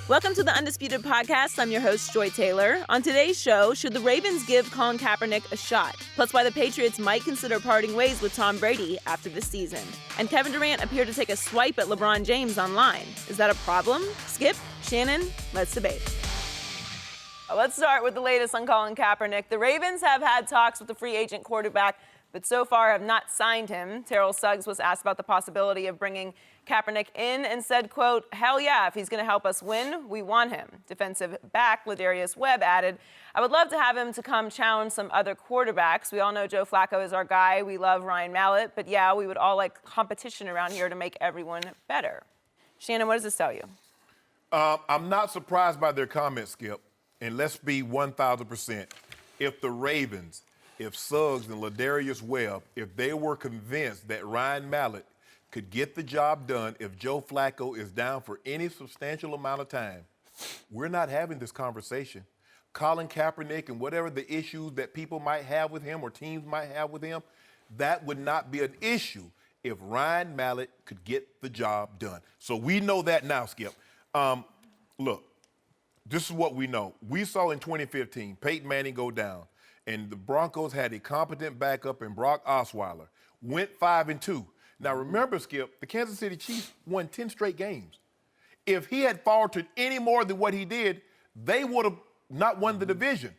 Welcome to the Undisputed Podcast. I'm your host, Joy Taylor. On today's show, should the Ravens give Colin Kaepernick a shot? Plus why the Patriots might consider parting ways with Tom Brady after this season. And Kevin Durant appeared to take a swipe at LeBron James online. Is that a problem? Skip, Shannon, let's debate. Let's start with the latest on Colin Kaepernick. The Ravens have had talks with the free agent quarterback, but so far have not signed him. Terrell Suggs was asked about the possibility of bringing Kaepernick in and said, quote, "Hell yeah, if he's going to help us win, we want him." Defensive back Ladarius Webb added, "I would love to have him to come challenge some other quarterbacks. We all know Joe Flacco is our guy. We love Ryan Mallett. But yeah, we would all like competition around here to make everyone better." Shannon, what does this tell you? I'm not surprised by their comment, Skip. And let's be 1,000%. If the Ravens, if Suggs and Ladarius Webb, if they were convinced that Ryan Mallett could get the job done if Joe Flacco is down for any substantial amount of time, we're not having this conversation. Colin Kaepernick and whatever the issues that people might have with him or teams might have with him, that would not be an issue if Ryan Mallett could get the job done. So we know that now, Skip. Look, this is what we know. We saw in 2015 Peyton Manning go down, and the Broncos had a competent backup in Brock Osweiler, went 5-2. Now, remember, Skip, the Kansas City Chiefs won 10 straight games. If he had faltered any more than what he did, they would have not won the division.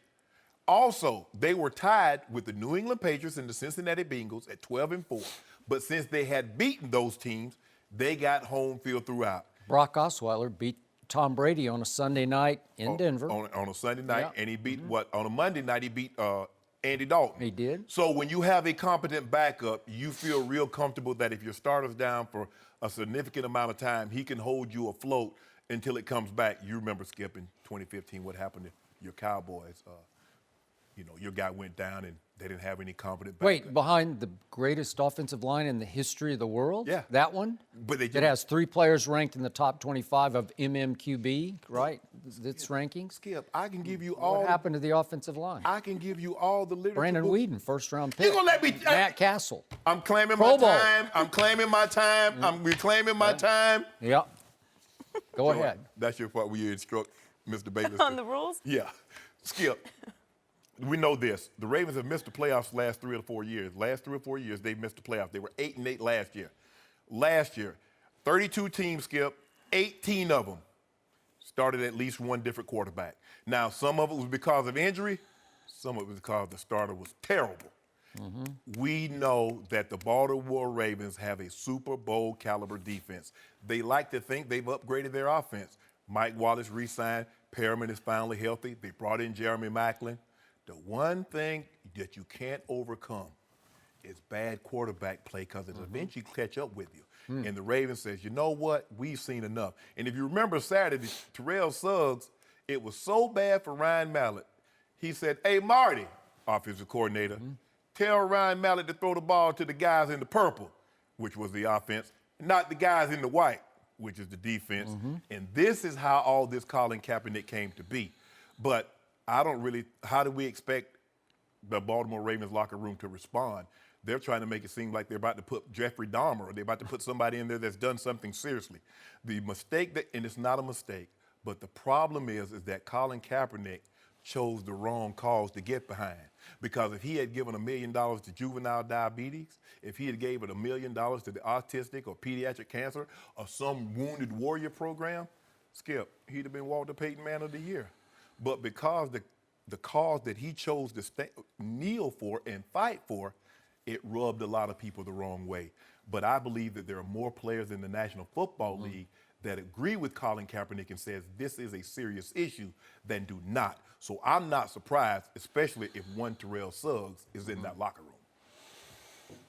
Also, they were tied with the New England Patriots and the Cincinnati Bengals at 12-4. But since they had beaten those teams, they got home field throughout. Brock Osweiler beat Tom Brady on a Sunday night in Denver. On a Sunday night, and he beat, on a Monday night, he beat Andy Dalton. He did. So when you have a competent backup, you feel real comfortable that if your starter's down for a significant amount of time, he can hold you afloat until it comes back. You remember, Skip, in 2015, what happened to your Cowboys. Your guy went down and they didn't have any competent backup. Wait, behind the greatest offensive line in the history of the world? Yeah. That one? But it has 3 players ranked in the top 25 of MMQB, right? Its rankings? Skip, I can give you all. What happened to the offensive line? I can give you all the literature. Brandon books. Whedon, first-round pick. You gonna let me? Matt Castle. I'm claiming Pro my Bowl. time. I'm claiming my time. I'm reclaiming my time. Yeah. Go So, ahead. That's your part where you instruct Mr. Bayless. On the rules? Yeah. Skip, we know this. The Ravens have missed the playoffs the last 3 or 4 years. Last 3 or 4 years, they've missed the playoffs. They were 8-8 last year. Last year, 32 teams, Skip, 18 of them started at least one different quarterback. Now, some of it was because of injury. Some of it was because the starter was terrible. We know that the Baltimore Ravens have a Super Bowl caliber defense. They like to think they've upgraded their offense. Mike Wallace re-signed. Perriman is finally healthy. They brought in Jeremy Maclin. The one thing that you can't overcome is bad quarterback play because it'll eventually catch up with you. And the Ravens says, you know what? We've seen enough. And if you remember Saturday, Terrell Suggs, it was so bad for Ryan Mallett. He said, "Hey, Marty," offensive coordinator, "tell Ryan Mallett to throw the ball to the guys in the purple," which was the offense, not the guys in the white, which is the defense. And this is how all this Colin Kaepernick came to be. But how do we expect the Baltimore Ravens locker room to respond? They're trying to make it seem like they're about to put Jeffrey Dahmer or they're about to put somebody in there that's done something seriously. The mistake and it's not a mistake, but the problem is that Colin Kaepernick chose the wrong cause to get behind. Because if he had given $1 million to juvenile diabetes, if he had given $1 million to the autistic or pediatric cancer or some wounded warrior program, Skip, he'd have been Walter Payton Man of the Year. But because the cause that he chose to kneel for and fight for, it rubbed a lot of people the wrong way. But I believe that there are more players in the National Football League that agree with Colin Kaepernick and says this is a serious issue than do not. So I'm not surprised, especially if one Terrell Suggs is in that locker room.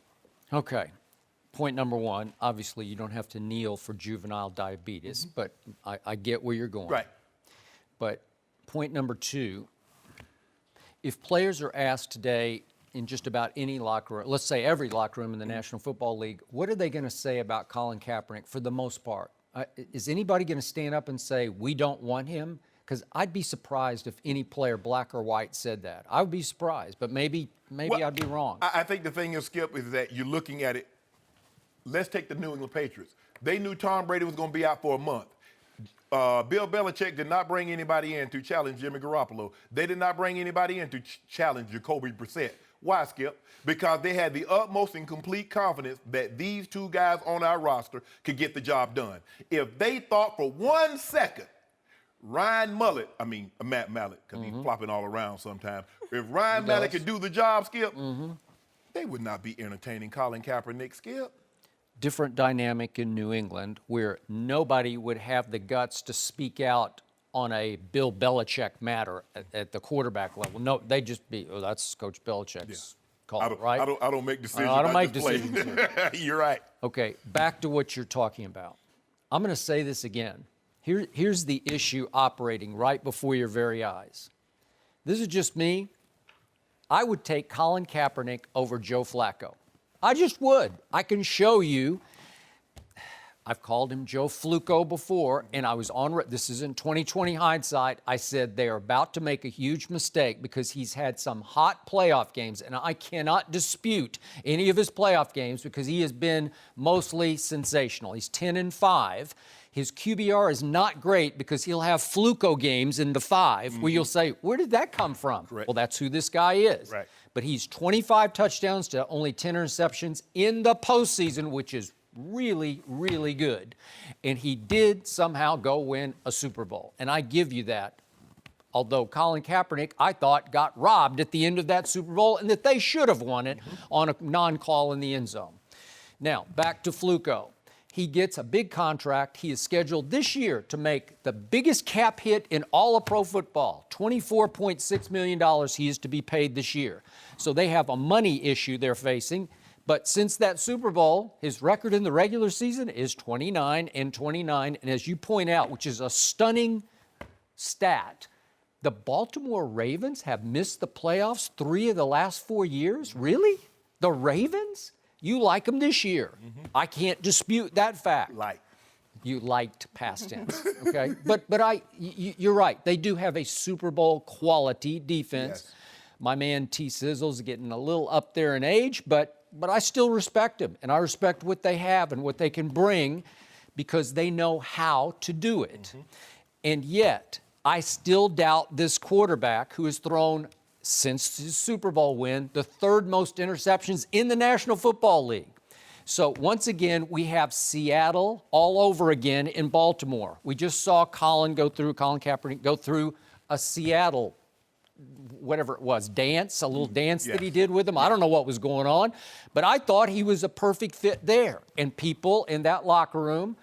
Okay. Point number 1, obviously you don't have to kneel for juvenile diabetes, but I get where you're going. Right. But point number 2, if players are asked today in just about any locker room, let's say every locker room in the National Football League, what are they going to say about Colin Kaepernick for the most part? Is anybody going to stand up and say, we don't want him? Because I'd be surprised if any player, black or white, said that. I would be surprised, but maybe I'd be wrong. I think the thing is, Skip, is that you're looking at it. Let's take the New England Patriots. They knew Tom Brady was going to be out for a month. Bill Belichick did not bring anybody in to challenge Jimmy Garoppolo. They did not bring anybody in to challenge Jacoby Brissett. Why, Skip? Because they had the utmost and complete confidence that these two guys on our roster could get the job done. If they thought for 1 second Matt Mallett, because he's flopping all around sometimes. If Ryan Mallett could do the job, Skip, they would not be entertaining Colin Kaepernick, Skip. Different dynamic in New England where nobody would have the guts to speak out on a Bill Belichick matter at the quarterback level. No, they'd just be, oh, that's Coach Belichick's call, right? I don't make decisions. I don't make decisions here. You're right. Okay, back to what you're talking about. I'm going to say this again. Here's the issue operating right before your very eyes. This is just me. I would take Colin Kaepernick over Joe Flacco. I just would. I can show you. I've called him Joe Fluco before, and I was on, this is in 2020 hindsight, I said they are about to make a huge mistake because he's had some hot playoff games, and I cannot dispute any of his playoff games because he has been mostly sensational. He's 10-5. His QBR is not great because he'll have Fluco games in the 5 where you'll say, where did that come from? Correct. Well, that's who this guy is. Right. But he's 25 touchdowns to only 10 interceptions in the postseason, which is really, really good. And he did somehow go win a Super Bowl. And I give you that. Although Colin Kaepernick, I thought, got robbed at the end of that Super Bowl and that they should have won it on a non-call in the end zone. Now, back to Fluco. He gets a big contract. He is scheduled this year to make the biggest cap hit in all of pro football, $24.6 million he is to be paid this year. So they have a money issue they're facing. But since that Super Bowl, his record in the regular season is 29-29. And as you point out, which is a stunning stat, the Baltimore Ravens have missed the playoffs 3 of the last 4 years? Really? The Ravens? You like them this year. I can't dispute that fact. You liked past tense, okay? But you're right. They do have a Super Bowl quality defense. Yes. My man T. Sizzle's getting a little up there in age, but I still respect him, and I respect what they have and what they can bring because they know how to do it. And yet, I still doubt this quarterback who has thrown, since his Super Bowl win, the 3rd most interceptions in the National Football League. So once again, we have Seattle all over again in Baltimore. We just saw Colin Kaepernick go through a Seattle, whatever it was, a little dance that he did with them. I don't know what was going on, but I thought he was a perfect fit there. And people in that locker room,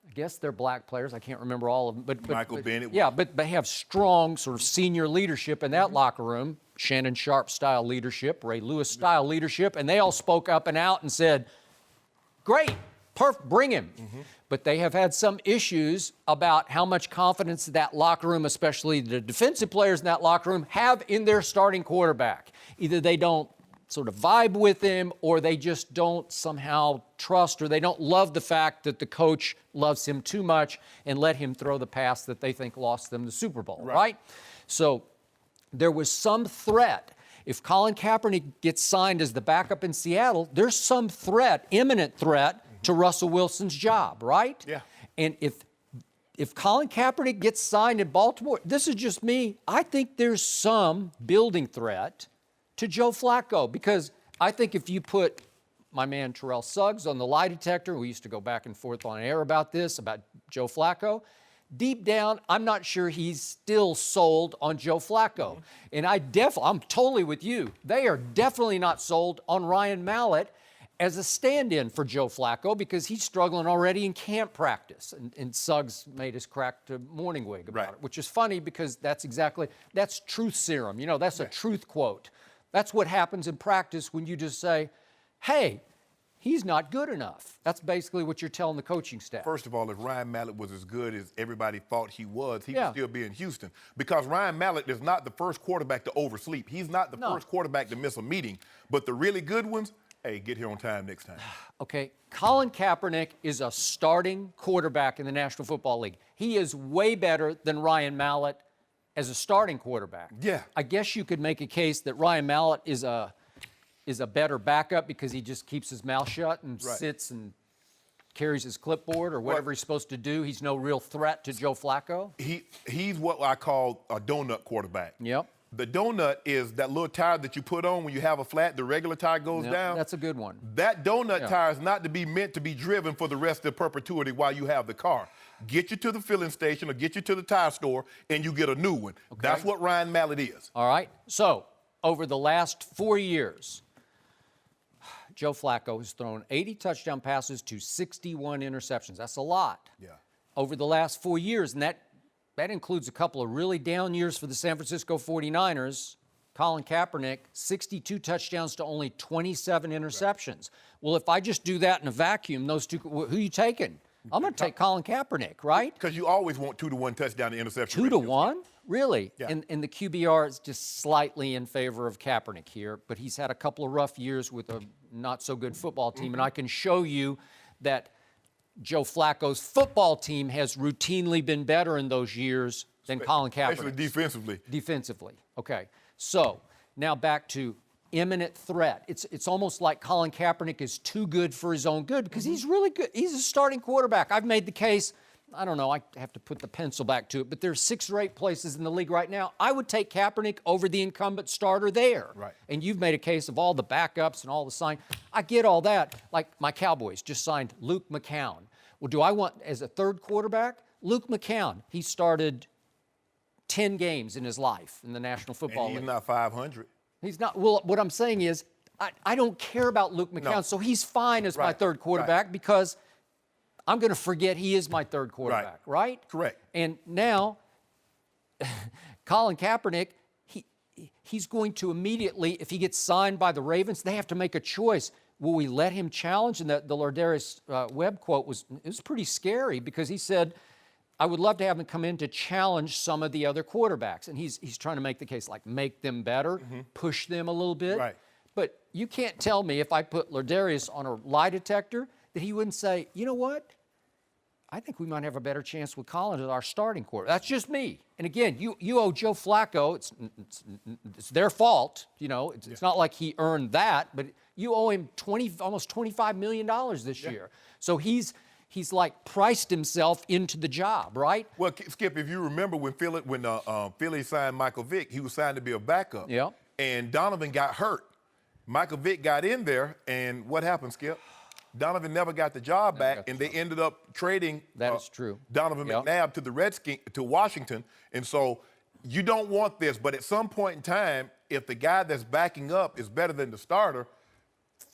I guess they're black players. I can't remember all of them. But Michael Bennett. Yeah, but they have strong sort of senior leadership in that locker room, Shannon Sharpe style leadership, Ray Lewis style leadership, and they all spoke up and out and said, great, perfect, bring him. But they have had some issues about how much confidence that locker room, especially the defensive players in that locker room, have in their starting quarterback. Either they don't sort of vibe with him, or they just don't somehow trust, or they don't love the fact that the coach loves him too much and let him throw the pass that they think lost them the Super Bowl, right? So there was some threat. If Colin Kaepernick gets signed as the backup in Seattle, there's some threat, imminent threat, to Russell Wilson's job, right? Yeah. And if Colin Kaepernick gets signed in Baltimore, this is just me, I think there's some building threat to Joe Flacco, because I think if you put my man Terrell Suggs on the lie detector, we used to go back and forth on air about this, about Joe Flacco, deep down, I'm not sure he's still sold on Joe Flacco. And I'm totally with you. They are definitely not sold on Ryan Mallett as a stand-in for Joe Flacco because he's struggling already in camp practice. And Suggs made his crack to Morningwig about it, which is funny because that's truth serum. You know, that's a truth quote. That's what happens in practice when you just say, hey, he's not good enough. That's basically what you're telling the coaching staff. First of all, if Ryan Mallett was as good as everybody thought he was, he would still be in Houston. Because Ryan Mallett is not the first quarterback to oversleep. He's not the first quarterback to miss a meeting. But the really good ones, hey, get here on time next time. Okay, Colin Kaepernick is a starting quarterback in the National Football League. He is way better than Ryan Mallett as a starting quarterback. Yeah. I guess you could make a case that Ryan Mallett is a better backup because he just keeps his mouth shut and sits and carries his clipboard or whatever he's supposed to do. He's no real threat to Joe Flacco. He's what I call a donut quarterback. Yep. The donut is that little tire that you put on when you have a flat, the regular tire goes down. That's a good one. That donut tire is not to be meant to be driven for the rest of perpetuity while you have the car. Get you to the filling station or get you to the tire store and you get a new one. Okay. That's what Ryan Mallett is. All right. So, over the last 4 years, Joe Flacco has thrown 80 touchdown passes to 61 interceptions. That's a lot. Yeah. Over the last 4 years, and that includes a couple of really down years for the San Francisco 49ers. Colin Kaepernick, 62 touchdowns to only 27 interceptions. Right. Well, if I just do that in a vacuum, those two, who are you taking? I'm going to take Colin Kaepernick, right? Because you always want 2-to-1 touchdown to interception. 2-to-1? Really? Yeah. And the QBR is just slightly in favor of Kaepernick here, but he's had a couple of rough years with a not-so-good football team, and I can show you that Joe Flacco's football team has routinely been better in those years than Colin Kaepernick. Especially defensively. Defensively. Okay. So now back to imminent threat. It's almost like Colin Kaepernick is too good for his own good because he's really good. He's a starting quarterback. I've made the case. I don't know, I have to put the pencil back to it, but there's 6 or 8 places in the league right now. I would take Kaepernick over the incumbent starter there. Right. And you've made a case of all the backups and all the sign. I get all that. Like my Cowboys just signed Luke McCown. Well, do I want as a third quarterback? Luke McCown. He started 10 games in his life in the National Football League. He's not 500. He's not. Well, what I'm saying is I don't care about Luke McCown, so he's fine as my third quarterback because I'm going to forget he is my third quarterback, right? Correct. And now, Colin Kaepernick, he's going to immediately, if he gets signed by the Ravens, they have to make a choice. Will we let him challenge? And the Lardarius Webb quote was pretty scary because he said, I would love to have him come in to challenge some of the other quarterbacks. And he's trying to make the case, like make them better, push them a little bit. Right. But you can't tell me if I put Lardarius on a lie detector that he wouldn't say, you know what? I think we might have a better chance with Colin as our starting quarterback. That's just me. And again, you owe Joe Flacco. It's their fault. You know, it's not like he earned that, but you owe him almost $25 million this year. So he's like priced himself into the job, right? Well, Skip, if you remember when Philly signed Michael Vick, he was signed to be a backup. Yeah. And Donovan got hurt. Michael Vick got in there, and what happened, Skip? Donovan never got the job back, and they ended up trading that is true. Donovan McNabb to the Redskins, to Washington. And so you don't want this, but at some point in time, if the guy that's backing up is better than the starter,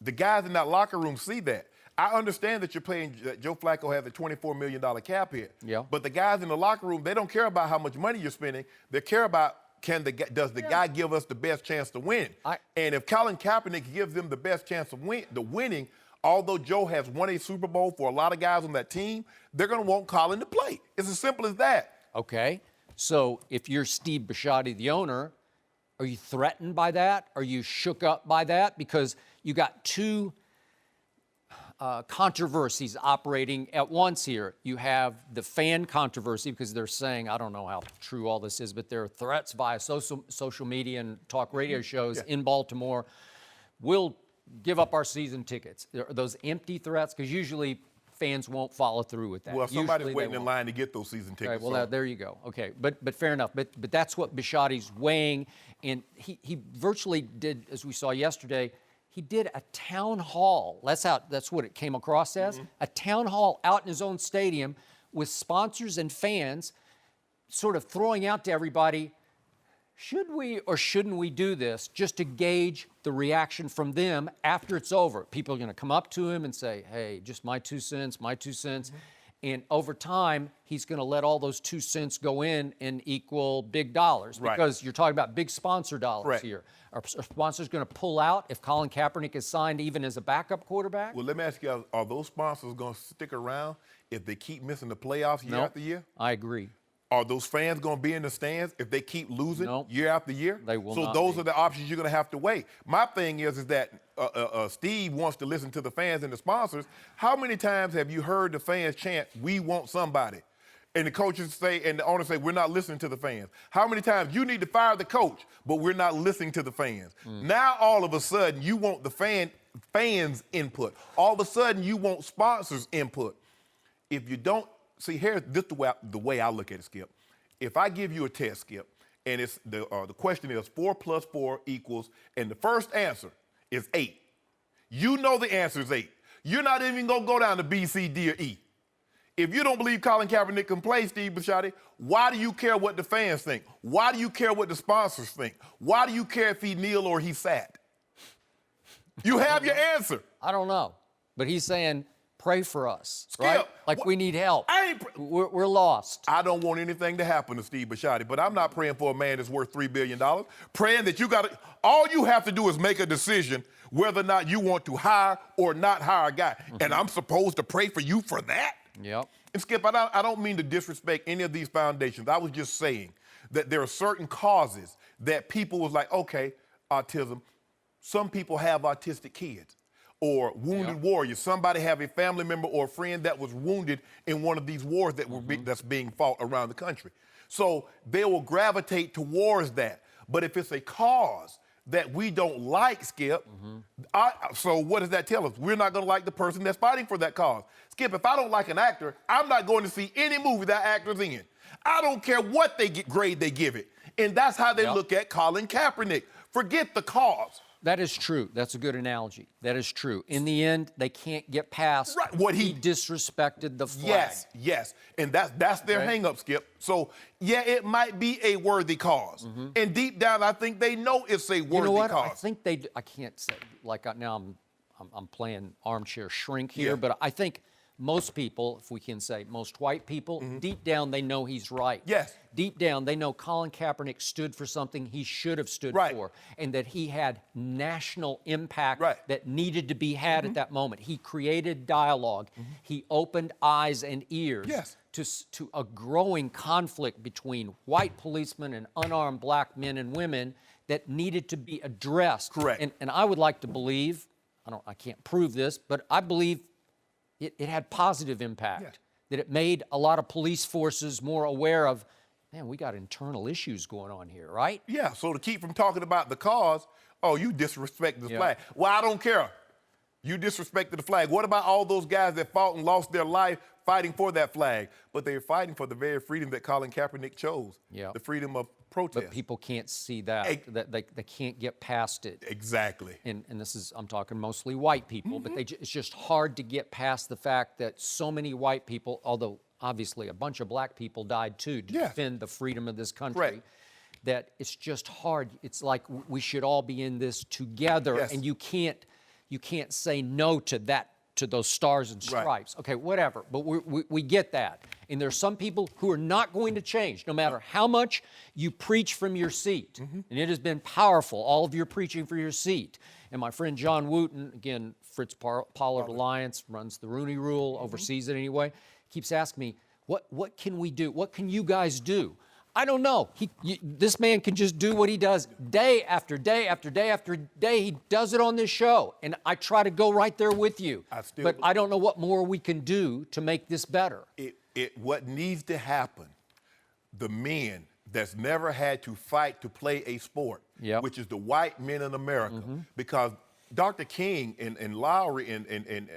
the guys in that locker room see that. I understand that you're paying Joe Flacco has a $24 million cap hit. Yeah. But the guys in the locker room, they don't care about how much money you're spending. They care about does the guy give us the best chance to win? And if Colin Kaepernick gives them the best chance of winning, although Joe has won a Super Bowl for a lot of guys on that team, they're going to want Colin to play. It's as simple as that. Okay. So if you're Steve Bisciotti, the owner, are you threatened by that? Are you shook up by that? Because you got two controversies operating at once here. You have the fan controversy because they're saying, I don't know how true all this is, but there are threats via social media and talk radio shows in Baltimore. We'll give up our season tickets. Are those empty threats? Because usually fans won't follow through with that. Well, somebody's waiting in line to get those season tickets. Okay, well, there you go. Okay, but fair enough. But that's what Bisciotti's weighing, and he virtually did, as we saw yesterday, he did a town hall. That's what it came across as. A town hall out in his own stadium with sponsors and fans sort of throwing out to everybody, should we or shouldn't we do this, just to gauge the reaction from them after it's over. People are going to come up to him and say, hey, just my 2 cents, my 2 cents. And over time, he's going to let all those 2 cents go in and equal big dollars because you're talking about big sponsor dollars here. Are sponsors going to pull out if Colin Kaepernick is signed even as a backup quarterback? Well, let me ask you, are those sponsors going to stick around if they keep missing the playoffs year after year? I agree. Are those fans going to be in the stands if they keep losing year after year? They will not. So those are the options you're going to have to weigh. My thing is that Steve wants to listen to the fans and the sponsors. How many times have you heard the fans chant, we want somebody? And the coaches say, and the owners say, we're not listening to the fans. How many times you need to fire the coach, but we're not listening to the fans? Now, all of a sudden, you want the fans' input. All of a sudden, you want sponsors' input. If you don't, see, here's this the way I look at it, Skip. If I give you a test, Skip, and it's the question is 4 + 4 equals, and the first answer is 8. You know the answer is 8. You're not even going to go down to B, C, D, or E. If you don't believe Colin Kaepernick can play, Steve Bisciotti, why do you care what the fans think? Why do you care what the sponsors think? Why do you care if he kneel or he sat? You have your answer. I don't know. But he's saying, pray for us, Skip, right? Like we need help. We're lost. I don't want anything to happen to Steve Bisciotti, but I'm not praying for a man that's worth $3 billion. Praying that all you have to do is make a decision whether or not you want to hire or not hire a guy. And I'm supposed to pray for you for that? Yep. And Skip, I don't mean to disrespect any of these foundations. I was just saying that there are certain causes that people was like, okay, autism. Some people have autistic kids or wounded warriors. Somebody have a family member or a friend that was wounded in one of these wars that that's being fought around the country. So they will gravitate towards that. But if it's a cause that we don't like, Skip, so what does that tell us? We're not going to like the person that's fighting for that cause. Skip, if I don't like an actor, I'm not going to see any movie that actor's in. I don't care what grade they give it. And that's how they look at Colin Kaepernick. Forget the cause. That is true. That's a good analogy. That is true. In the end, they can't get past what he disrespected the flag. Yes. And that's their hang-up, Skip. So, yeah, it might be a worthy cause. And deep down, I think they know it's a worthy You know what? cause. I think they do. I can't say, now I'm playing armchair shrink here, but I think most people, if we can say most white people, deep down they know he's right. Yes. Deep down they know Colin Kaepernick stood for something he should have stood for, and that he had national impact that needed to be had at that moment. He created dialogue. He opened eyes and ears to a growing conflict between white policemen and unarmed black men and women that needed to be addressed. Correct. And I would like to believe, I can't prove this, but I believe it had positive impact, that it made a lot of police forces more aware of, man, we got internal issues going on here, right? Yeah, so to keep from talking about the cause, you disrespect the flag. Well, I don't care. You disrespected the flag. What about all those guys that fought and lost their life fighting for that flag? But they were fighting for the very freedom that Colin Kaepernick chose, the freedom of protest. But people can't see that, that they can't get past it. Exactly. And this is, I'm talking mostly white people, but it's just hard to get past the fact that so many white people, although obviously a bunch of black people died too to defend the freedom of this country, that it's just hard. It's like we should all be in this together, and you can't say no to that, to those stars and stripes. Okay, whatever, but we get that. And there's some people who are not going to change, no matter how much you preach from your seat. And it has been powerful, all of your preaching for your seat. And my friend John Wooten, again, Fritz Pollard Alliance, runs the Rooney Rule, oversees it anyway, keeps asking me, what can we do? What can you guys do? I don't know. This man can just do what he does day after day after day after day. He does it on this show, and I try to go right there with you. But I don't know what more we can do to make this better. What needs to happen, the men that's never had to fight to play a sport, which is the white men in America, because Dr. King and Lowry and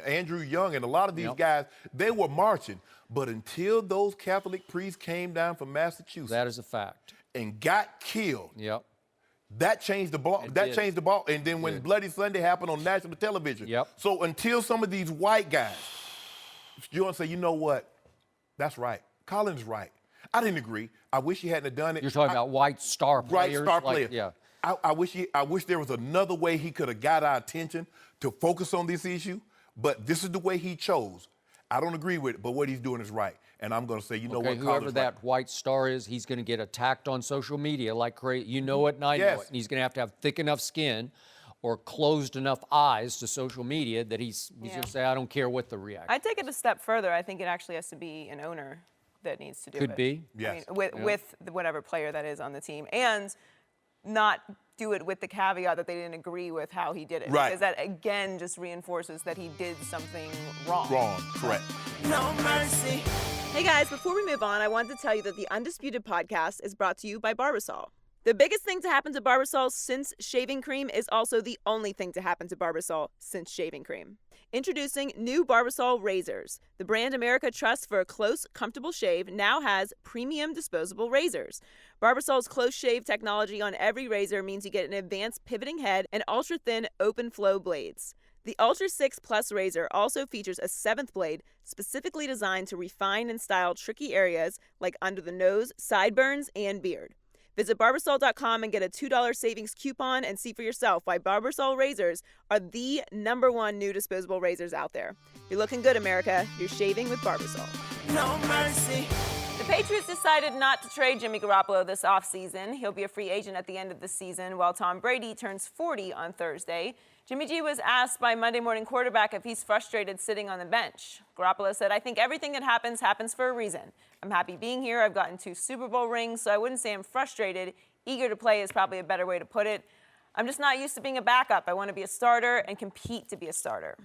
Andrew Young and a lot of these guys, they were marching. But until those Catholic priests came down from Massachusetts. That is a fact. And got killed. That changed the ball. Changed the ball. And then when Bloody Sunday happened on national television. So until some of these white guys, you want to say, you know what? That's right. Colin's right. I didn't agree. I wish he hadn't done it. You're talking about white star players? Right, star players. I wish there was another way he could have got our attention to focus on this issue, but this is the way he chose. I don't agree with it, but what he's doing is right. And I'm going to say, you know what, whoever that white star is, he's going to get attacked on social media like crazy. You know it and I know it. And he's going to have thick enough skin or closed enough eyes to social media that he's going to say, I don't care what the reaction. I'd take it a step further. I think it actually has to be an owner that needs to do it. Could be. Yes. I mean, with whatever player that is on the team. And not do it with the caveat that they didn't agree with how he did it. Right. Because that, again, just reinforces that he did something wrong. Wrong, correct. No mercy. Hey guys, before we move on, I wanted to tell you that the Undisputed podcast is brought to you by Barbasol. The biggest thing to happen to Barbasol since shaving cream is also the only thing to happen to Barbasol since shaving cream. Introducing new Barbasol Razors. The brand America trusts for a close, comfortable shave now has premium disposable razors. Barbasol's close shave technology on every razor means you get an advanced pivoting head and ultra-thin open flow blades. The Ultra 6 Plus razor also features a 7th blade specifically designed to refine and style tricky areas like under the nose, sideburns, and beard. Visit Barbasol.com and get a $2 savings coupon and see for yourself why Barbasol Razors are the #1 new disposable razors out there. You're looking good, America. You're shaving with Barbasol. No mercy. The Patriots decided not to trade Jimmy Garoppolo this offseason. He'll be a free agent at the end of the season, while Tom Brady turns 40 on Thursday. Jimmy G was asked by Monday Morning Quarterback if he's frustrated sitting on the bench. Garoppolo said, "I think everything that happens for a reason. I'm happy being here. I've gotten 2 Super Bowl rings, so I wouldn't say I'm frustrated. Eager to play is probably a better way to put it. I'm just not used to being a backup. I want to be a starter and compete to be a starter."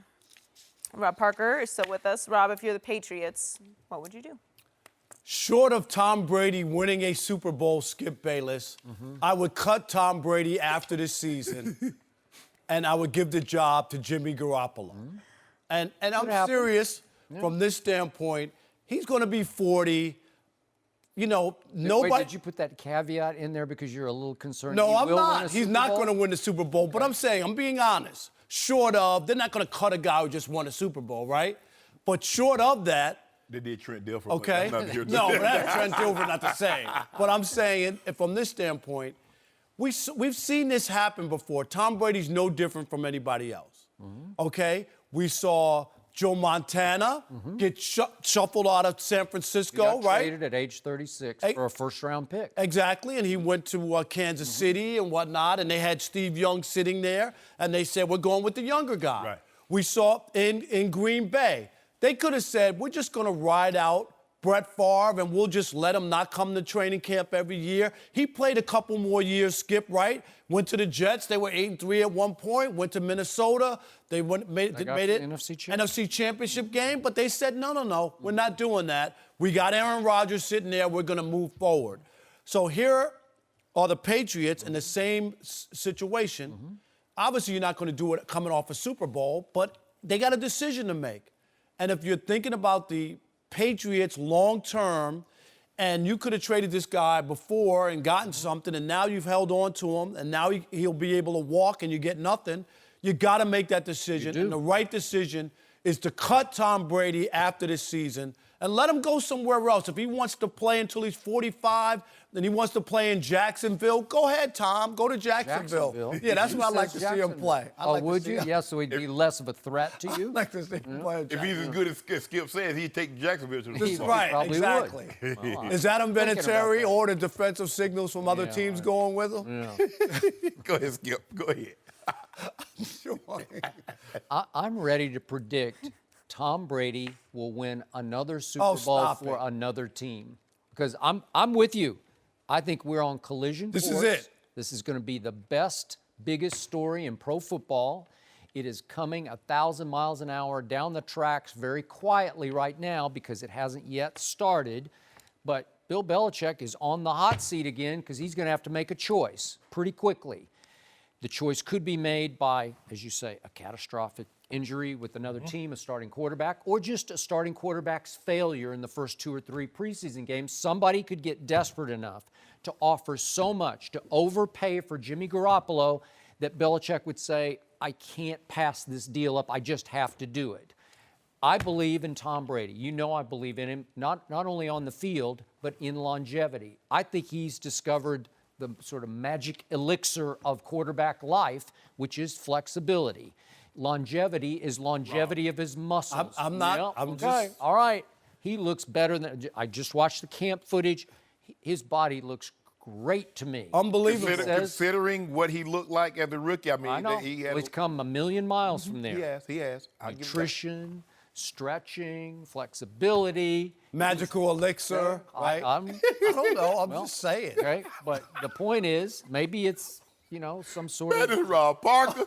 Rob Parker is still with us. Rob, if you're the Patriots, what would you do? Short of Tom Brady winning a Super Bowl, Skip Bayless, I would cut Tom Brady after this season, and I would give the job to Jimmy Garoppolo. And I'm serious from this standpoint. He's going to be 40. You know, nobody. Wait, did you put that caveat in there because you're a little concerned? No, he I'm will win a not. He's Super not Bowl? going to win the Super Bowl. But I'm saying, I'm being honest. Short of, they're not going to cut a guy who just won a Super Bowl, right? But short of that, They did Trent Dilfer. okay. I'm not here to- No, but that's Trent Dilfer, not the same. But I'm saying, and from this standpoint, we've seen this happen before. Tom Brady's no different from anybody else. Okay? We saw Joe Montana get shuffled out of San He Francisco, got right? traded at age 36 Hey. for a first-round pick. Exactly, and he went to Kansas City and whatnot, and they had Steve Young sitting there, and they said, we're going with the younger guy. Right. We saw in Green Bay, they could have said, we're just going to ride out Brett Favre, and we'll just let him not come to training camp every year. He played a couple more years, Skip, right? Went to the Jets. They were 8-3 at one point. Went to Minnesota. They made it NFC Championship game, but they said, no, we're not doing that. We got Aaron Rodgers sitting there. We're going to move forward. So here are the Patriots in the same situation. Obviously, you're not going to do it coming off a Super Bowl, but they got a decision to make. And if you're thinking about the Patriots long term, and you could have traded this guy before and gotten something, and now you've held on to him, and now he'll be able to walk and you get nothing, you got to make that decision. And the right decision is to cut Tom Brady after this season and let him go somewhere else. If he wants to play until he's 45, then he wants to play in Jacksonville, go ahead, Tom. Go to Jacksonville. Yeah, that's where I'd like to see him play. Would you? Yeah, so he'd be less of a threat to you? I'd like to see him play in If he's as good as Skip says, he'd take Jacksonville to the Super Bowl. Right, probably exactly. would. Is Adam thinking about Vinatieri that. or the defensive signals from other teams going with him? Go ahead, Skip. Go ahead. I'm ready to predict Tom Brady will win another Super Bowl stop for it. another team. Because I'm with you. I think we're on collision This course. is it. This is going to be the best, biggest story in pro football. It is coming 1,000 miles an hour down the tracks very quietly right now because it hasn't yet started. But Bill Belichick is on the hot seat again because he's going to have to make a choice pretty quickly. The choice could be made by, as you say, a catastrophic injury with another team, a starting quarterback, or just a starting quarterback's failure in the first 2 or 3 preseason games. Somebody could get desperate enough to offer so much, to overpay for Jimmy Garoppolo, that Belichick would say, I can't pass this deal up. I just have to do it. I believe in Tom Brady. You know I believe in him, not only on the field, but in longevity. I think he's discovered the sort of magic elixir of quarterback life, which is flexibility. Longevity is longevity of his muscles. I'm not. Yeah, I'm okay. just. All right. He looks better than. I just watched the camp footage. His body looks great to me. Unbelievable. Considering what he looked like as a rookie, I mean, I know. he Well, had. he's come a million miles from there. He has. I'll give him that. Nutrition, stretching, flexibility. Magical elixir, right? I I'm don't know. I'm just saying. okay, but the point is, maybe it's some sort That of. is Rob Parker.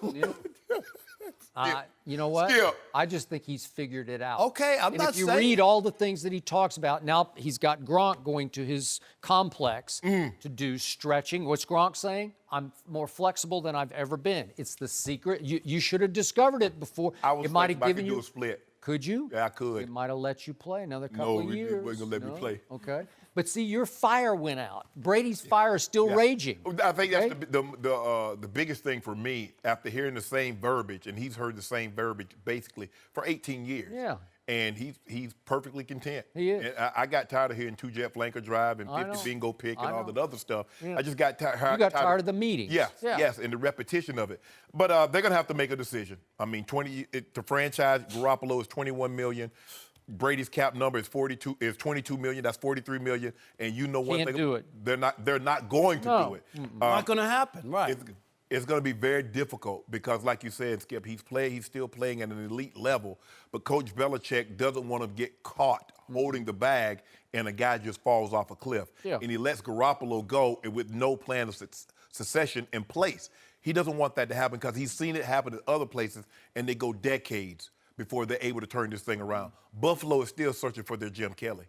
You know what? Skip. I just think he's figured it out. Okay, I'm and not if you saying- read all the things that he talks about, now he's got Gronk going to his complex to do stretching. What's Gronk saying? I'm more flexible than I've ever been. It's the secret. You should have discovered it before. I was it might have flexible. I given could you do a split. Could you? Yeah, I could. It might have let you play another couple of No, years. it wasn't gonna let me play. Okay. But see, your fire went out. Brady's fire is still raging. I think okay? that's the biggest thing for me after hearing the same verbiage, and he's heard the same verbiage basically for 18 years. Yeah. And he's perfectly content. He is. And I got tired of hearing two-jet flanker drive and I 50 know. bingo pick and I all know. that other stuff. Yeah. I just got tired. You got tired of the meetings. Yes, Yeah. yes, and the repetition of it. But they're going to have to make a decision. I mean, to franchise Garoppolo is $21 million. Brady's cap number is 22 million. That's 43 million. And you know one Can't thing. do it. They're not going to do it. Not going to happen, right? It's going to be very difficult because, like you said, Skip, he's still playing at an elite level, but Coach Belichick doesn't want to get caught holding the bag and a guy just falls off a cliff. Yeah. And he lets Garoppolo go with no plan of succession in place. He doesn't want that to happen because he's seen it happen in other places, and they go decades before they're able to turn this thing around. Buffalo is still searching for their Jim Kelly.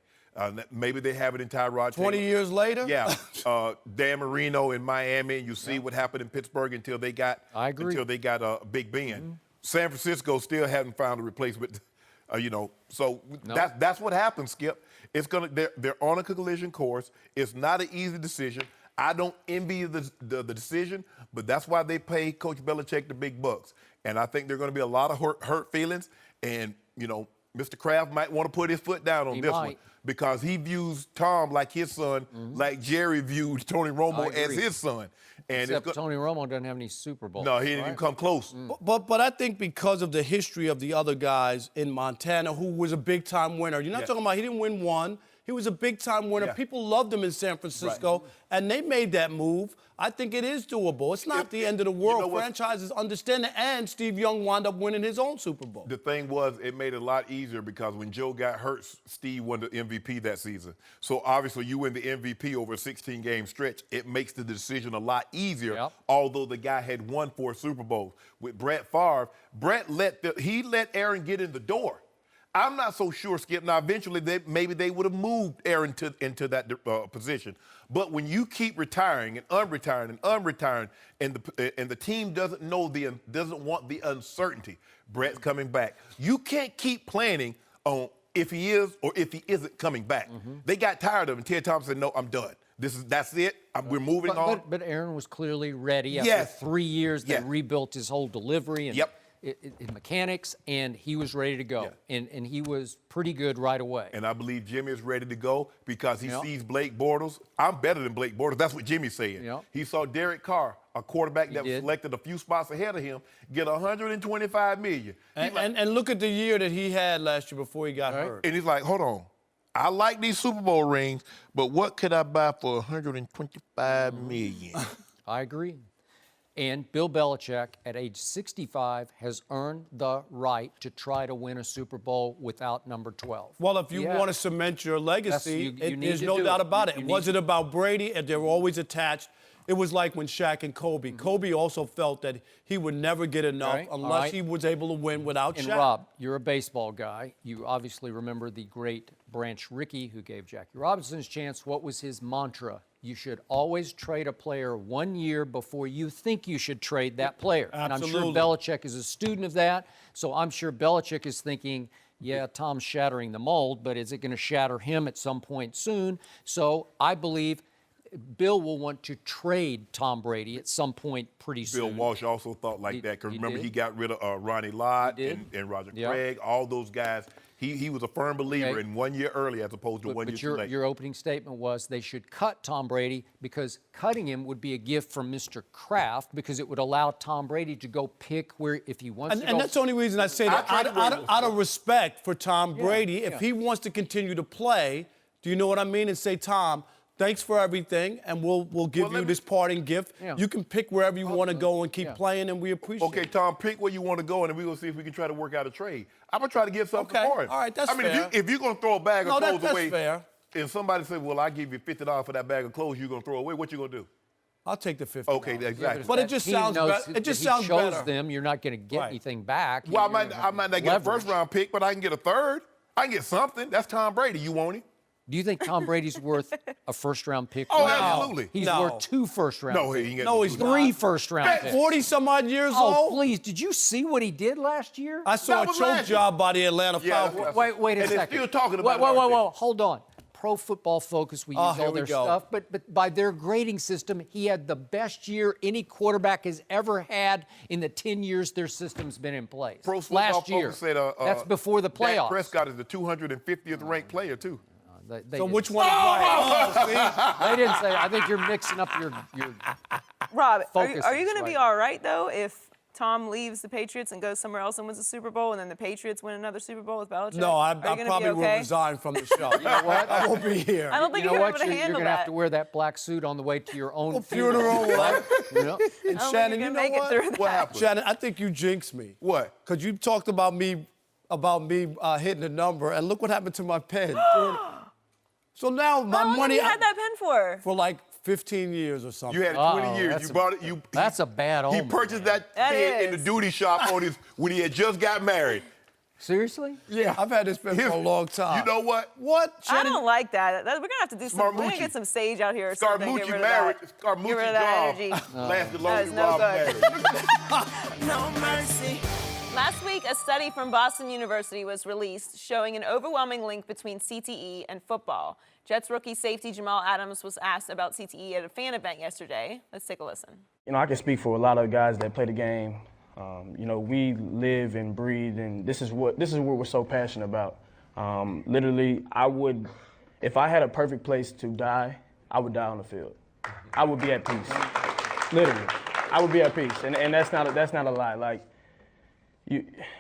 Maybe they have it in Tyrod 20 Taylor. years later? Yeah. Dan Marino in Miami, and you see what happened in Pittsburgh until they got Big Ben. San Francisco still hasn't found a replacement, So that's what happens, Skip. They're on a collision course. It's not an easy decision. I don't envy the decision, but that's why they pay Coach Belichick the big bucks. And I think there are going to be a lot of hurt feelings. And, Mr. Kraft might want to put his foot down on this one because he views Tom like his son, like Jerry viewed Tony Romo as his son. And Except Tony Romo doesn't have any Super Bowls. No, he didn't even come close. But I think because of the history of the other guys in Montana who was a big-time winner, you're not talking about he didn't win one. He was a big-time winner. Yeah. People loved him in San Francisco, and they made that move. I think it is doable. It's not the end of the world. Franchises understand it, and Steve Young wound up winning his own Super Bowl. The thing was, it made it a lot easier because when Joe got hurt, Steve won the MVP that season. So obviously, you win the MVP over a 16-game stretch. It makes the decision a lot easier, although the guy had won 4 Super Bowls. With Brett Favre, he let Aaron get in the door. I'm not so sure, Skip. Now, eventually, maybe they would have moved Aaron into that position. But when you keep retiring and unretiring, and the team doesn't want the uncertainty, Brett's coming back. You can't keep planning on if he is or if he isn't coming back. They got tired of him. Ted Thompson said, "No, I'm done. That's it. We're moving on." But Aaron was clearly ready after 3 years. They rebuilt his whole delivery and in mechanics, and he was ready to go. And he was pretty good right away. And I believe Jimmy is ready to go because he sees Blake Bortles. I'm better than Blake Bortles. That's what Jimmy's saying. He saw Derek Carr, a quarterback that was selected a few spots ahead of him, get $125 million. And look at the year that he had last year before he got hurt. And he's like, hold on. I like these Super Bowl rings, but what could I buy for $125 million? I agree. And Bill Belichick, at age 65, has earned the right to try to win a Super Bowl without number 12. Well, if you want to cement your legacy, there's no doubt about it. It wasn't about Brady, and they were always attached. It was like when Shaq and Kobe. Kobe also felt that he would never get enough unless he was able to win without Shaq. And Rob, you're a baseball guy. You obviously remember the great Branch Rickey who gave Jackie Robinson's chance. What was his mantra? You should always trade a player 1 year before you think you should trade that player. Absolutely. And I'm sure Belichick is a student of that. So I'm sure Belichick is thinking, yeah, Tom's shattering the mold, but is it going to shatter him at some point soon? So I believe Bill will want to trade Tom Brady at some point pretty soon. Bill Walsh also thought like that because remember he got rid of Ronnie Lott and Roger Craig, all those guys. He was a firm believer in 1 year early as opposed to 1 year too late. Your opening statement was they should cut Tom Brady because cutting him would be a gift from Mr. Kraft because it would allow Tom Brady to go pick where if he wants to go. And that's the only reason I say that. Out of respect for Tom Brady, if he wants to continue to play, do you know what I mean? And say, Tom, thanks for everything, and we'll give you this parting gift. You can pick wherever you want to go and keep playing, and we appreciate it. Okay, Tom, pick where you want to go, and then we're going to see if we can try to work out a trade. I'm going to try to get something for him. All right, that's fair. I mean, if you're going to throw a bag of clothes away, fair. and somebody says, well, I give you $50 for that bag of clothes you're going to throw away, what you going to do? I'll take the 50. Okay, exactly. But it just sounds better. It just sounds shows better. them you're not going to get anything back. Well, I might not get a leverage. first-round pick, but I can get a third. I can get something. That's Tom Brady. You want him? Do you think Tom Brady's worth a first-round pick? Oh, right now? absolutely. He's No. worth 2 first-round No, picks. he ain't getting No, he's two. not. 3 first-round picks. 40-some-odd years Oh, old? please. Did you see what he did last year? I saw That a was choke last job by the Atlanta Yeah, Falcons. Wait a and they're second. still talking about it, Whoa, aren't they? hold on. Pro Football Focus, we use Oh, here all we their go. stuff, but by their grading system, he had the best year any quarterback has ever had in the 10 years their system's been in place. Pro Football last year. Focus said, That's before the Dak playoffs. Prescott is the 250th ranked player, too. They So didn't which say- one is right? Oh, see? They didn't say. I think you're mixing up your Rob, are you focuses going to be right all right, though, if Tom leaves the Patriots and goes somewhere else and wins a Super Bowl, and then the Patriots win another Super Bowl with Belichick? No, I Are you gonna probably be will okay? resign from the show. You know what? I won't be here. I don't think You know you're what? going to be able to You're handle going to have that. to wear that black suit on the way to your own Funeral, what? You know? And I don't Shannon, think you you're know going to make what? it through that. What happened? Shannon, I think you jinxed me. What? Because you talked about me hitting the number, and look what happened to my pen. So now my How long money have you had that pen for? for like 15 years or something. You had it 20 years. You bought it. That's a bad He omen. purchased that That pen in the is. duty shop when he had just got married. Seriously? Yeah, I've had this pen for a long time. You know what? What? I Shannon? don't like that. We're going to have to do something. We're going to Scaramucci. get some sage out here or something. Get Scaramucci rid of married. that. Scaramucci Get rid of that job energy. lasted That longer is than no Rob good. married. No mercy. Last week, a study from Boston University was released showing an overwhelming link between CTE and football. Jets rookie safety Jamal Adams was asked about CTE at a fan event yesterday. Let's take a listen. You know, I can speak for a lot of guys that play the game. You know, we live and breathe, and this is what we're so passionate about. Literally, if I had a perfect place to die, I would die on the field. I would be at peace. Literally, I would be at peace, and that's not a lie. Like,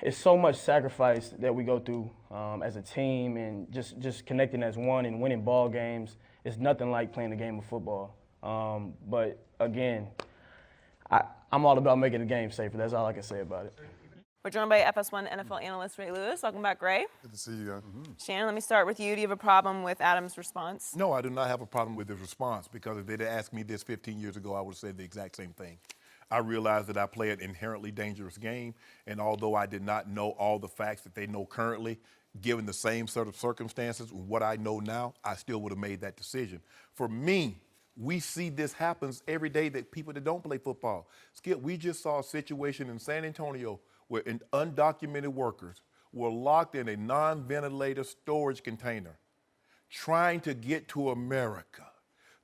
it's so much sacrifice that we go through as a team, and just connecting as one and winning ball games. It's nothing like playing the game of football. But again, I'm all about making the game safer. That's all I can say about it. We're joined by FS1 NFL analyst Ray Lewis. Welcome back, Ray. Good to see you guys. Shannon, let me start with you. Do you have a problem with Adams' response? No, I do not have a problem with his response, because if they'd asked me this 15 years ago, I would have said the exact same thing. I realized that I play an inherently dangerous game, and although I did not know all the facts that they know currently, given the same sort of circumstances, what I know now, I still would have made that decision. For me, we see this happens every day that people that don't play football. Skip, we just saw a situation in San Antonio where undocumented workers were locked in a non-ventilator storage container trying to get to America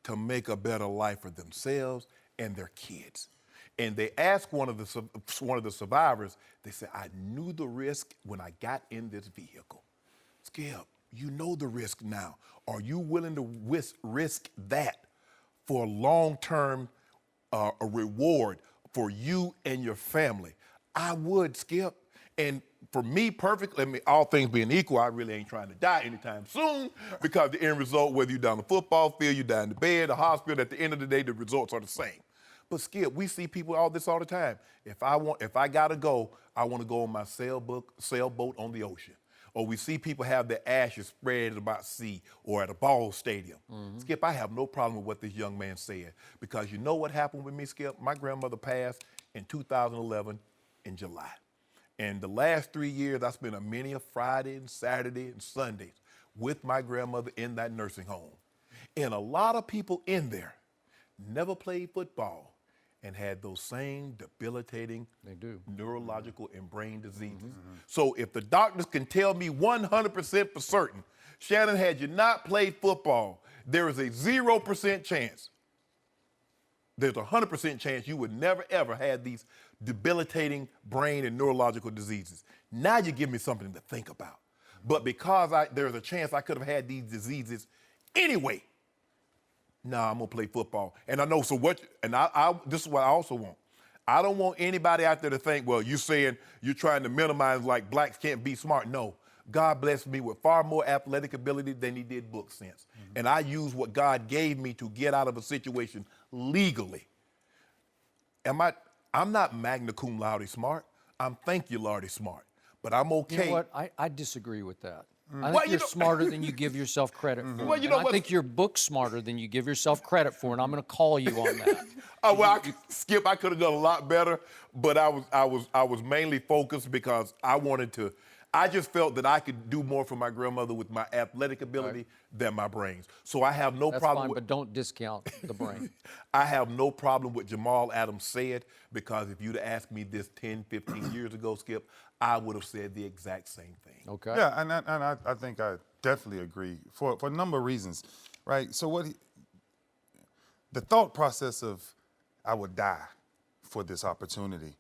to make a better life for themselves and their kids. And they asked one of the survivors, they said, I knew the risk when I got in this vehicle. Skip, you know the risk now. Are you willing to risk that for a long-term a reward for you and your family? I would, Skip. And for me, perfectly, all things being equal, I really ain't trying to die anytime soon, because the end result, whether you're down the football field, you're down in the bed, the hospital, at the end of the day, the results are the same. But Skip, we see people all the time. If I gotta go, I want to go on my sailboat on the ocean. Or we see people have their ashes spread about sea or at a ball stadium. Skip, I have no problem with what this young man said, because you know what happened with me, Skip? My grandmother passed in 2011 in July. And the last 3 years, I spent many a Friday and Saturday and Sundays with my grandmother in that nursing home. And a lot of people in there never played football and had those same debilitating neurological and brain diseases. So if the doctors can tell me 100% for certain, Shannon, had you not played football, there is a 0% chance, there's a 100% chance you would never, ever have these debilitating brain and neurological diseases. Now you give me something to think about. But because there's a chance I could have had these diseases anyway, nah, I'm gonna play football. And I know, so what, and this is what I also want. I don't want anybody out there to think, well, you're saying you're trying to minimize like blacks can't be smart. No, God blessed me with far more athletic ability than he did book sense. And I use what God gave me to get out of a situation legally. I'm not magna cum laude smart. I'm thank you, Lordy smart. But I'm okay. You know what? I disagree with that. I Well, think you're smarter than you give yourself credit for. Well, you know I what? think your book's smarter than you give yourself credit for, and I'm going to call you on that. Skip, I could have done a lot better, but I was mainly focused because I just felt that I could do more for my grandmother with my athletic ability than my brains. So I have no That's problem fine, with, but don't discount the brain. I have no problem with Jamal Adams said, because if you'd asked me this 10, 15 years ago, Skip, I would have said the exact same thing. Okay. Yeah, and I think I definitely agree for a number of reasons, right? So the thought process of I would die for this opportunity,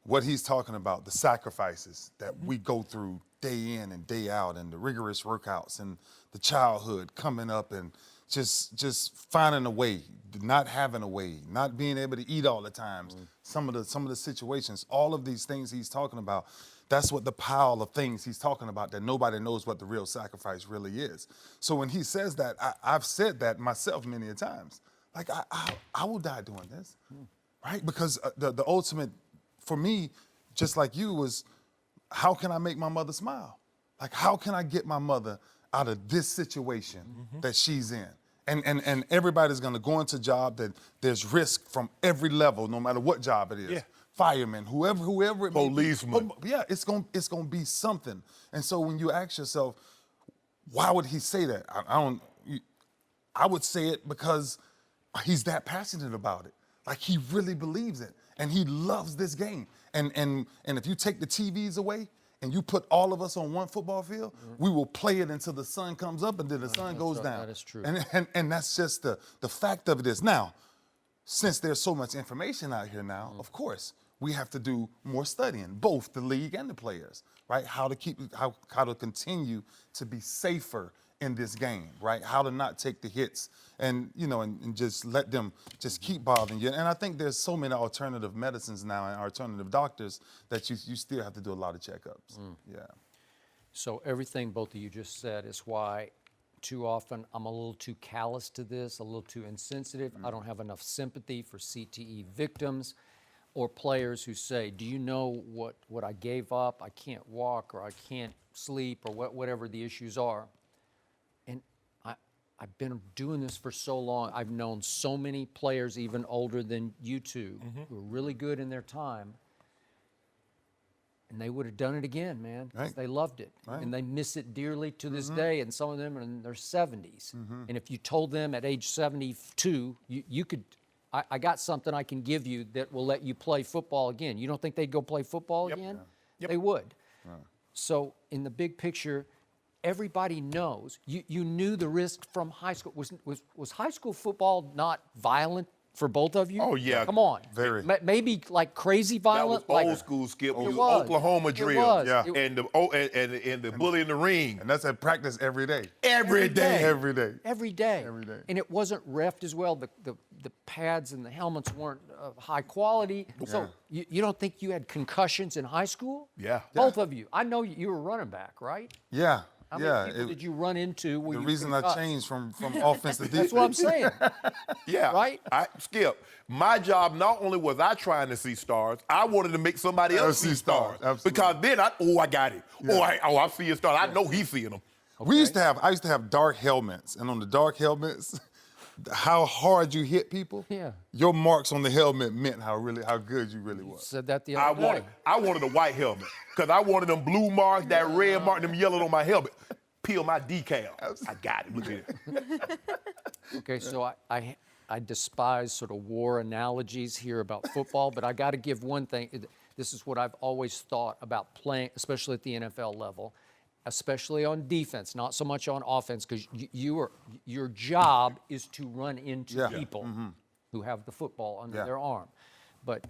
what he's talking about, the sacrifices that we go through day in and day out, and the rigorous workouts, and the childhood coming up, and just finding a way, not having a way, not being able to eat all the times, some of the situations, all of these things he's talking about. That's what the pile of things he's talking about, that nobody knows what the real sacrifice really is. So when he says that, I've said that myself many a times. Like, I will die doing this, right? Because the ultimate, for me, just like you, was how can I make my mother smile? Like, how can I get my mother out of this situation that she's in? And everybody's gonna go into a job that there's risk from every level, no matter what job it is. Yeah. Firemen, whoever it may be. Policeman. Yeah, it's gonna be something. And so when you ask yourself, why would he say that? I would say it because he's that passionate about it. Like, he really believes it, and he loves this game. And if you take the TVs away and you put all of us on one football field, we will play it until the sun comes up and then the sun goes down. That is true. And that's just the fact of it is. Now, since there's so much information out here now, of course, we have to do more studying, both the league and the players, right? How to continue to be safer in this game, right? How to not take the hits and just let them just keep bothering you. And I think there's so many alternative medicines now and alternative doctors that you still have to do a lot of checkups. Yeah. So everything both of you just said is why too often I'm a little too callous to this, a little too insensitive. I don't have enough sympathy for CTE victims or players who say, do you know what I gave up? I can't walk, or I can't sleep, or whatever the issues are. And I've been doing this for so long. I've known so many players, even older than you two, who are really good in their time. And they would have done it again, man. 'Cause they loved it. Right. And they miss it dearly to this day. And some of them are in their 70s. And if you told them at age 72, you could, I got something I can give you that will let you play football again. You don't think they'd go play football again? They would. So in the big picture, everybody knows. You knew the risk from high school. Was high school football not violent for both of you? Oh, yeah. Come on. Very. Maybe like crazy violent. That was like, old school, Skip. It was was. Oklahoma It drill. was. Yeah. And the bully in the ring. And that's at practice every day. Every day. Every day. Every day. Every day. And it wasn't reffed as well. The pads and the helmets weren't of high quality. So you don't think you had concussions in high school? Yeah. Both of you. I know you were running back, right? Yeah. How many people did you run into? The reason I changed from offense to defense. That's what I'm saying. Yeah. Right? Skip, my job, not only was I trying to see stars, I wanted to make somebody else see stars. Absolutely. Because then I got it. Yeah. I see a star. I know he's seeing them. I used to have dark helmets, and on the dark helmets, how hard you hit people, your marks on the helmet meant how good you really was. Said that the other day. I wanted a white helmet because I wanted them blue marks, that red mark, them yellow on my helmet. Peel my decal. I got it. Look at it. Okay, so I despise sort of war analogies here about football, but I got to give one thing. This is what I've always thought about playing, especially at the NFL level, especially on defense, not so much on offense, because your job is to run into people who have the football under their arm. But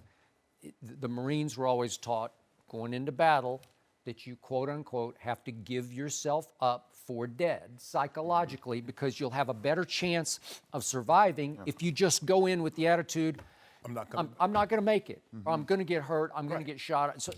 the Marines were always taught going into battle that you, quote unquote, have to give yourself up for dead psychologically, because you'll have a better chance of surviving if you just go in with the attitude, I'm not going to make it. Or I'm going to get hurt. I'm going to get shot. So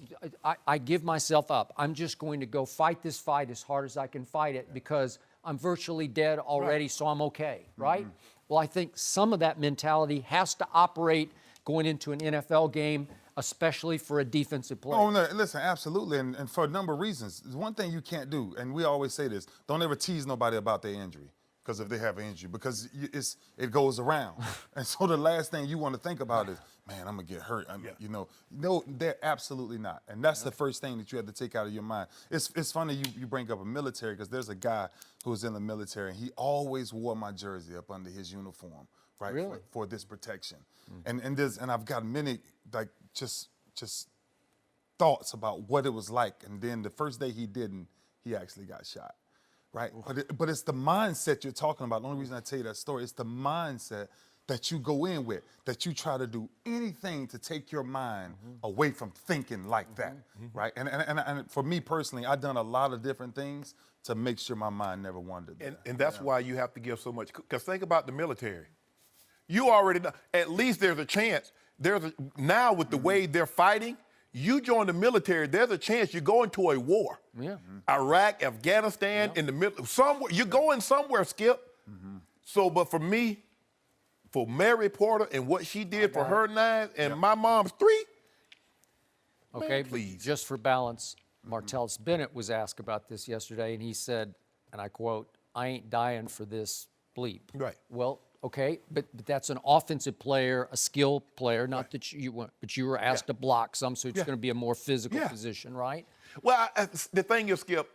I give myself up. I'm just going to go fight this fight as hard as I can fight it because I'm virtually dead already, so I'm okay, right? Well, I think some of that mentality has to operate going into an NFL game, especially for a defensive player. Oh, no, listen, absolutely, and for a number of reasons. There's one thing you can't do, and we always say this, don't ever tease nobody about their injury. Because if they have an injury, because it goes around. And so the last thing you want to think about is, man, I'm going to get hurt. No, they're absolutely not. And that's the first thing that you have to take out of your mind. It's funny you bring up a military, because there's a guy who was in the military, and he always wore my jersey up under his uniform, right? Really? For this protection. And I've got many, like, just thoughts about what it was like. And then the first day he didn't, he actually got shot. Right, but it's the mindset you're talking about. The only reason I tell you that story, it's the mindset that you go in with, that you try to do anything to take your mind away from thinking like that, right? And for me personally, I've done a lot of different things to make sure my mind never wandered there. And that's why you have to give so much, because think about the military. You already know, at least there's a chance, now with the way they're fighting, you join the military, there's a chance you're going to a war. Yeah. Iraq, Afghanistan, in the middle, somewhere, you're going somewhere, Skip. So, but for me, for Mary Porter and what she did for her 9 and my mom's 3, Okay, man, but please. just for balance, Martellus Bennett was asked about this yesterday, and he said, and I quote, "I ain't dying for this bleep." Right. Well, okay, but that's an offensive player, a skill player, not that you want, but you were asked to block some, so it's going to be a more physical position, right? Well, the thing is, Skip,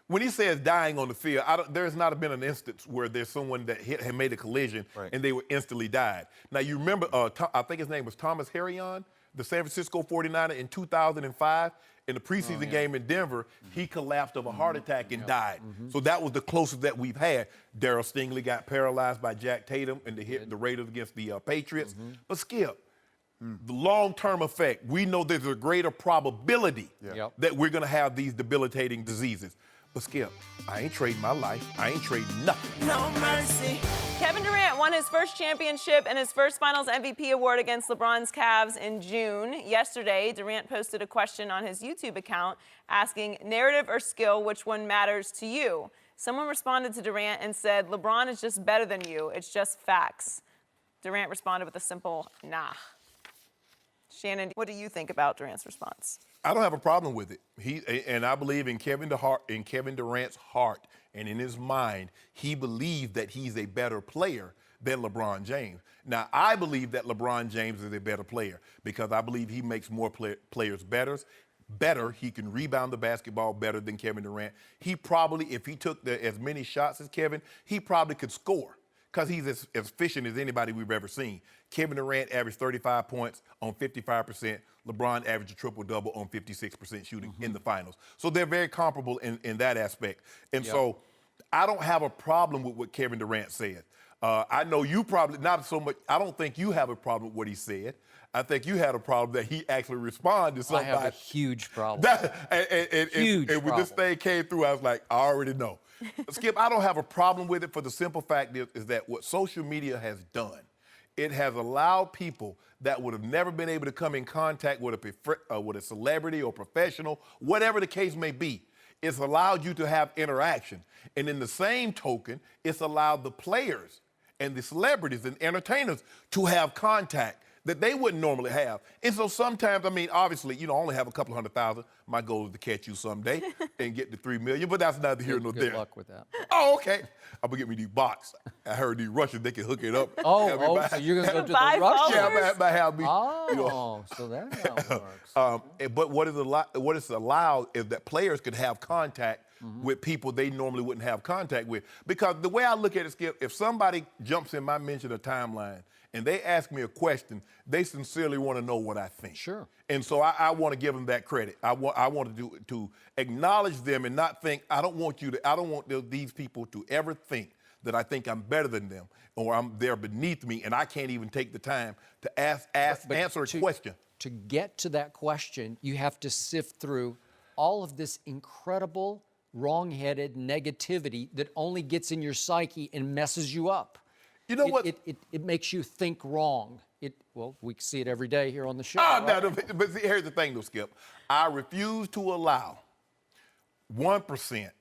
when he says dying on the field, there's not been an instance where there's someone that had made a collision and they were instantly died. Now, you remember, I think his name was Thomas Harrion, the San Francisco 49er in 2005. In the preseason game in Denver, he collapsed of a heart attack and died. So that was the closest that we've had. Darryl Stingley got paralyzed by Jack Tatum in the Raiders against the Patriots. But Skip, the long-term effect, we know there's a greater probability that we're going to have these debilitating diseases. But Skip, I ain't trading my life. I ain't trading nothing. No mercy. Kevin Durant won his first championship and his first Finals MVP award against LeBron's Cavs in June. Yesterday, Durant posted a question on his YouTube account asking, narrative or skill, which one matters to you? Someone responded to Durant and said, LeBron is just better than you. It's just facts. Durant responded with a simple, nah. Shannon, what do you think about Durant's response? I don't have a problem with it. And I believe in Kevin Durant's heart and in his mind, he believes that he's a better player than LeBron James. Now, I believe that LeBron James is a better player because I believe he makes more players better. He can rebound the basketball better than Kevin Durant. He probably, if he took as many shots as Kevin, he probably could score because he's as efficient as anybody we've ever seen. Kevin Durant averaged 35 points on 55%. LeBron averaged a triple-double on 56% shooting in the finals. So they're very comparable in that aspect. And so I don't have a problem with what Kevin Durant said. I know you probably not so much. I don't think you have a problem with what he said. I think you had a problem that he actually responded to somebody. I have a huge problem. And when this thing came through, I was like, I already know. Skip, I don't have a problem with it for the simple fact is that what social media has done, it has allowed people that would have never been able to come in contact with a celebrity or professional, whatever the case may be. It's allowed you to have interaction. And in the same token, it's allowed the players and the celebrities and entertainers to have contact that they wouldn't normally have. And so sometimes, I mean, obviously, I only have a couple 100,000. My goal is to catch you someday and get to 3 million, but that's neither here nor there. Good luck with that. Oh, okay. I'm gonna get me these box. I heard these Russians, they can hook it up. So you're gonna go to the Russians? Yeah, I have me. So that's how it works. But what is allowed is that players could have contact with people they normally wouldn't have contact with. Because the way I look at it, Skip, if somebody jumps in my mention or timeline and they ask me a question, they sincerely want to know what I think. Sure. And so I want to give them that credit. I want to acknowledge them and not think, I don't want these people to ever think that I think I'm better than them or they're beneath me and I can't even take the time to answer a question. To get to that question, you have to sift through all of this incredible, wrong-headed negativity that only gets in your psyche and messes you up. You know what? It makes you think wrong. Well, we see it every day here on the show. But see, here's the thing, though, Skip. I refuse to allow 1%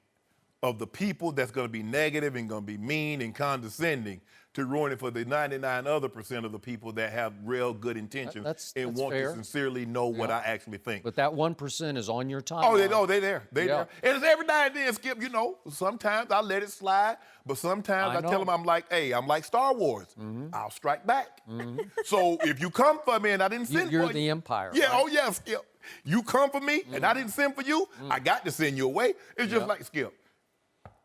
of the people that's going to be negative and going to be mean and condescending to ruin it for the 99% of the people that have real good intentions and want fair. to sincerely know what I actually think. But that 1% is on your timeline. They're there. They're there. And it's every now and then, Skip, you know, sometimes I let it slide, but sometimes I tell them, I'm like, hey, I'm like Star Wars. I'll strike back. So if you come for me and I didn't send for you. You're the Empire. Yeah, right? oh yeah, Skip. You come for me and I didn't send for you, I got to send you away. It's just like, Skip,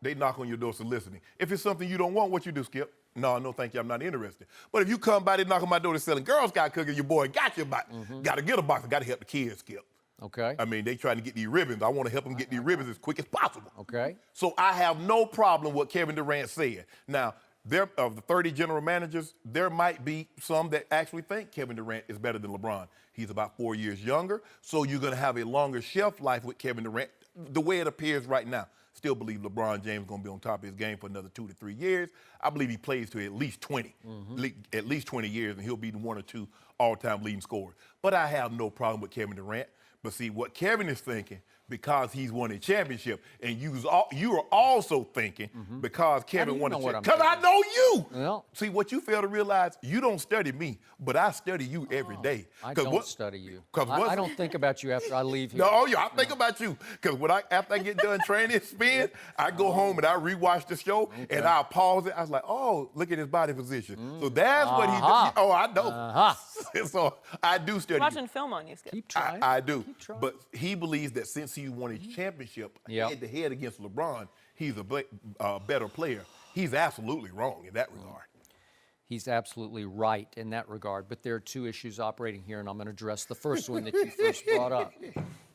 they knock on your door soliciting. If it's something you don't want, what you do, Skip? No, thank you, I'm not interested. But if you come by, they knock on my door, they're selling Girl Scout cookies, your boy got your box. Got to get a box, got to help the kids, Skip. Okay. I mean, they trying to get these ribbons. I want to help them get these ribbons as quick as possible. Okay. So I have no problem with what Kevin Durant said. Now, there of the 30 general managers, there might be some that actually think Kevin Durant is better than LeBron. He's about 4 years younger, so you're going to have a longer shelf life with Kevin Durant, the way it appears right now. Still believe LeBron James is going to be on top of his game for another 2 to 3 years. I believe he plays to at least 20, at least 20 years, and he'll be the 1 or 2 all-time leading scorers. But I have no problem with Kevin Durant. But see, what Kevin is thinking, because he's won a championship, and you are also thinking because Kevin won a championship. Because I know you. Well, see, what you fail to realize, you don't study me, but I study you every day. I don't study you. I don't think about you after I leave here. No, I think about you. Because after I get done training spin, I go home and I rewatch the show and I pause it. I was like, oh, look at his body position. So that's what he did. Oh, I know. So I do study. Watching film on you, Skip. Keep trying. I do. Keep trying. But he believes that since he won a championship head-to-head against LeBron, he's a better player. He's absolutely wrong in that regard. He's absolutely right in that regard. But there are 2 issues operating here, and I'm going to address the first one that you first brought up.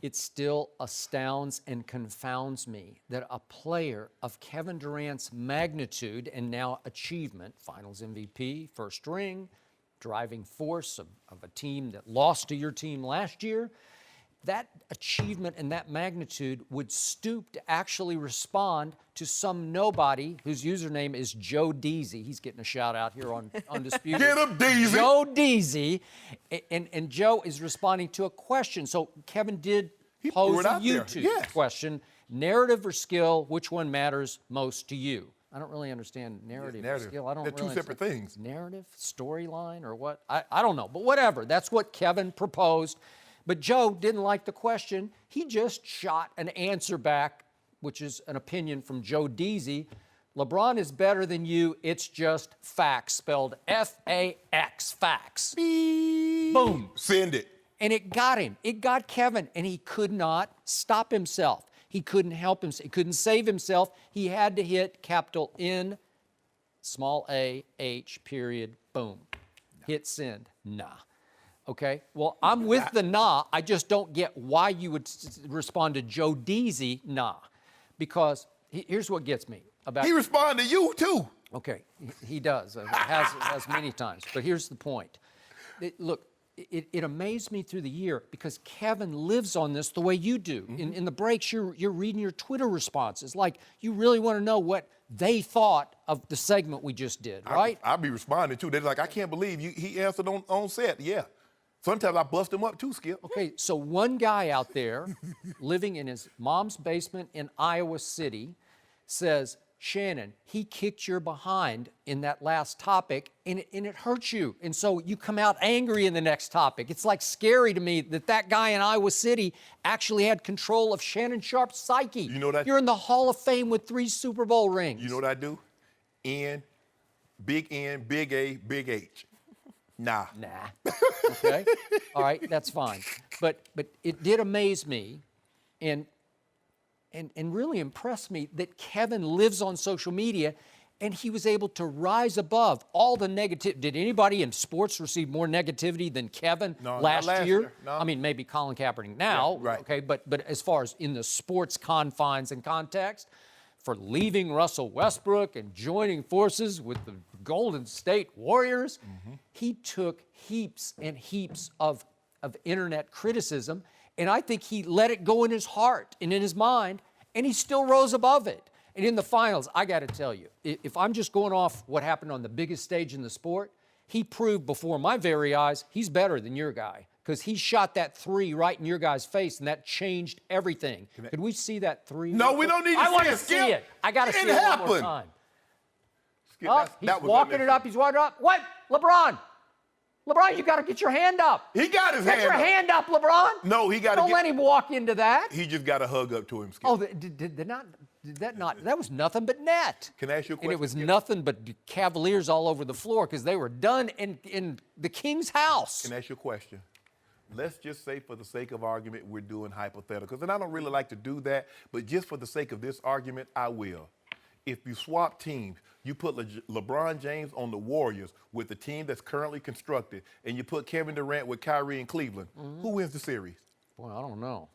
It still astounds and confounds me that a player of Kevin Durant's magnitude and now achievement, Finals MVP, first ring, driving force of a team that lost to your team last year, that achievement and that magnitude would stoop to actually respond to some nobody whose username is Joe Deasy. He's getting a shout out here on Undisputed. Get him, Deasy! Joe Deasy. And Joe is responding to a question. So Kevin did pose a YouTube question. Narrative or skill, which one matters most to you? I don't really understand narrative or skill. They're two separate things. Narrative, storyline, or what? I don't know. But whatever. That's what Kevin proposed. But Joe didn't like the question. He just shot an answer back, which is an opinion from Joe Deasy. LeBron is better than you. It's just facts, spelled F-A-X, facts. Boom. Send it. And it got him. It got Kevin, and he could not stop himself. He couldn't help himself. He couldn't save himself. He had to hit capital N, small a, H, period, boom. Hit send. Nah. Okay, well, I'm with the nah. I just don't get why you would respond to Joe Deasy, nah. Because here's what gets me about. He responded to you, too. Okay, he does. Has many times. But here's the point. Look, it amazed me through the year because Kevin lives on this the way you do. In the breaks, you're reading your Twitter responses. Like, you really want to know what they thought of the segment we just did, right? I'll be responding, too. They're like, I can't believe he answered on set. Yeah. Sometimes I bust him up too, Skip. Okay, so one guy out there living in his mom's basement in Iowa City says, Shannon, he kicked your behind in that last topic, and it hurts you. And so you come out angry in the next topic. It's like scary to me that guy in Iowa City actually had control of Shannon Sharpe's psyche. You know that? You're in the Hall of Fame with 3 Super Bowl rings. You know what I do? N, big A, big H. Nah. Okay. All right, that's fine. But it did amaze me and really impressed me that Kevin lives on social media and he was able to rise above all the negative. Did anybody in sports receive more negativity than Kevin last year? No. I mean, maybe Colin Kaepernick now, right. Okay, but as far as in the sports confines and context, for leaving Russell Westbrook and joining forces with the Golden State Warriors, he took heaps and heaps of internet criticism, and I think he let it go in his heart and in his mind, and he still rose above it. And in the finals, I got to tell you, if I'm just going off what happened on the biggest stage in the sport, he proved before my very eyes he's better than your guy. because he shot that 3 right in your guy's face, and that changed everything. Could we see that 3? No, we don't need to see it. I want to Skip. see it. I got to see it one more happened. time. Skip, Oh, he's walking it up. He's walking it up. What? LeBron, you got to get your hand up. He got his Get your hand up, LeBron. No, he got to Don't let him walk into that. He just got to hug up to him, Skip. Oh, did that not? That was nothing but net. Can I ask you a question? And it was Skip? nothing but Cavaliers all over the floor because they were done in the King's house. Can I ask you a question? Let's just say for the sake of argument, we're doing hypotheticals. And I don't really like to do that, but just for the sake of this argument, I will. If you swap teams, you put LeBron James on the Warriors with the team that's currently constructed, and you put Kevin Durant with Kyrie in Cleveland, who wins the series? Well, I don't know.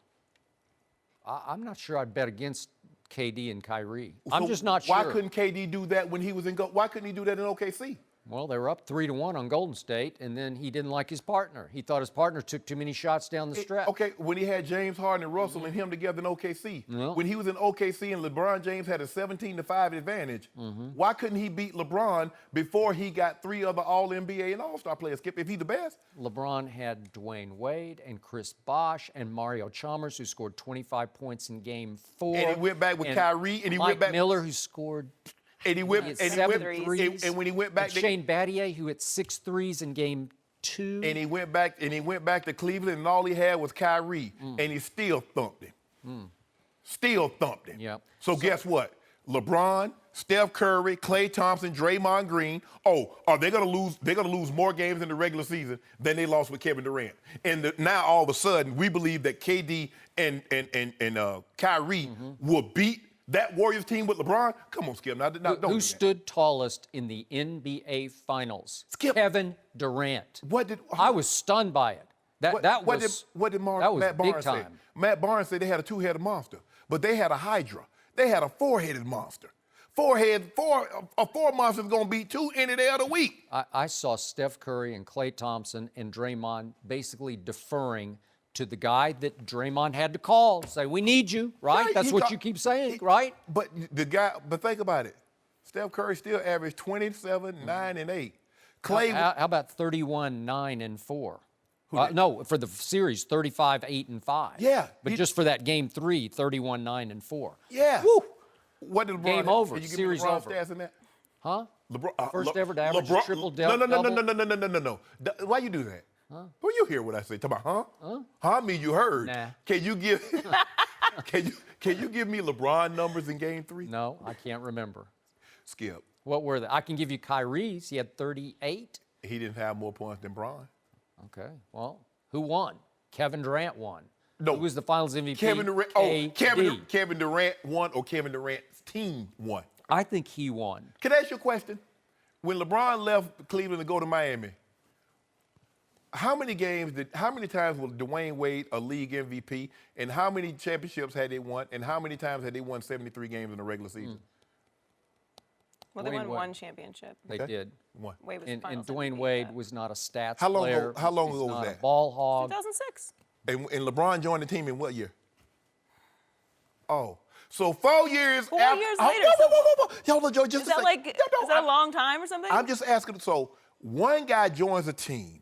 I'm not sure I'd bet against KD and Kyrie. So I'm just not sure. Why couldn't KD do that when he was in why couldn't he do that in OKC? Well, they were up 3-1 on Golden State, and then he didn't like his partner. He thought his partner took too many shots down the stretch. Okay, when he had James Harden and Russell and him together in OKC. When he was in OKC and LeBron James had a 17-5 advantage, why couldn't he beat LeBron before he got 3 other All-NBA and All-Star players? Skip, if he's the best. LeBron had Dwayne Wade and Chris Bosh and Mario Chalmers, who scored 25 points in Game 4. And he went back with Kyrie, and he Mike went back. Miller, who scored And he went, hit and he 7 went, threes. and when he went back, And Shane Battier, who hit 6 threes in Game 2. and he went back to Cleveland, and all he had was Kyrie, and he still thumped him. Still thumped him. Yep. So guess what? LeBron, Steph Curry, Klay Thompson, Draymond Green. Oh, are they gonna lose? They're gonna lose more games in the regular season than they lost with Kevin Durant. And now all of a sudden, we believe that KD and Kyrie will beat that Warriors team with LeBron. Come on, Skip. Now, don't do Who that. stood tallest in the NBA Finals? Skip. Kevin Durant. What did I was stunned by it. That was that was big Matt Barnes say? time. Matt Barnes said they had a 2-headed monster, but they had a Hydra. They had a 4-headed monster. A 4 monster's gonna beat 2 any day of the week. I saw Steph Curry and Klay Thompson and Draymond basically deferring to the guy that Draymond had to call, say, we need you, right? Right, That's what you keep saying, right? But think about it. Steph Curry still averaged 27, 9, and 8. Klay, How about 31, 9, and 4? No, for the series, 35, 8, and 5. Yeah. But just for that Game 3, 31, 9, and 4. yeah. Woo! What did LeBron Game have? over, Can you give series me LeBron over. stats in that? Huh? LeBron, First ever to average a triple-double. No. Why you do that? Huh? Well, you hear what I say. Talk about, huh? Huh? I mean, you heard. Nah. Can you give can you give me LeBron numbers in Game 3? No, I can't remember. Skip. What were they? I can give you Kyrie's. He had 38. He didn't have more points than Bron. Okay, well, who won? Kevin Durant won. No. Who was the Finals MVP? Kevin Durant. KD. Kevin Durant won, or Kevin Durant's team won. I think he won. Can I ask you a question? When LeBron left Cleveland to go to Miami, how many times was Dwayne Wade a league MVP, and how many championships had they won, and how many times had they won 73 games in the regular season? Well, they Dwayne won Wade. one championship. They did. One. Wade was the And finals Dwayne MVP, Wade but- was not a stats How long player. ago- how long He's ago was not that? A ball hog. 2006. And LeBron joined the team in what year? Oh, so 4 years. 4 after, years oh, later. Whoa. Y'all, Joe, just Is a that sec. like, No, is that a long time or something? I'm just asking. So one guy joins a team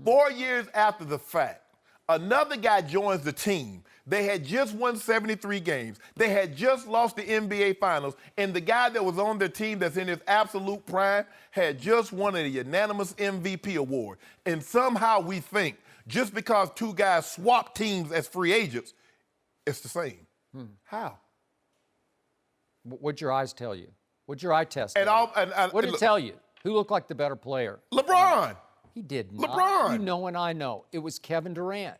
4 years after the fact. Another guy joins the team. They had just won 73 games. They had just lost the NBA Finals. And the guy that was on their team that's in his absolute prime had just won a unanimous MVP award. And somehow we think just because 2 guys swap teams as free agents, it's the same. How? What'd your eyes tell you? What'd your eye test tell And you? What did it look, tell you? Who looked like the better player? LeBron. He did not. LeBron. You know and I know. It was Kevin Durant.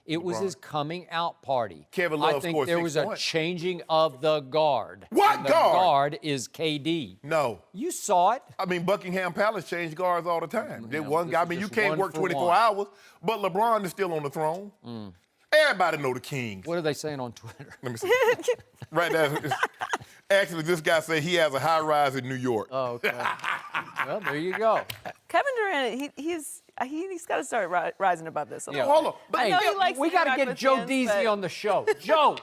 It was his coming out party. Kevin Love I think scored there 6 was a points. changing of the guard. What And the guard? guard is KD. No. You saw it. I mean, Buckingham Palace changed guards all the time. They Yeah, one this guy. I is mean, you just can't one work for 24 one. hours, but LeBron is still on the throne. Everybody know the Kings. What are they saying on Twitter? Let me see. Right now, actually, this guy said he has a high rise in New York. Oh, okay. Well, there you go. Kevin Durant, he's got to start rising above this a Yeah. little. Hold on. I know he likes we to got to interact get with Joe fans, Deasy but- on the show. Joe,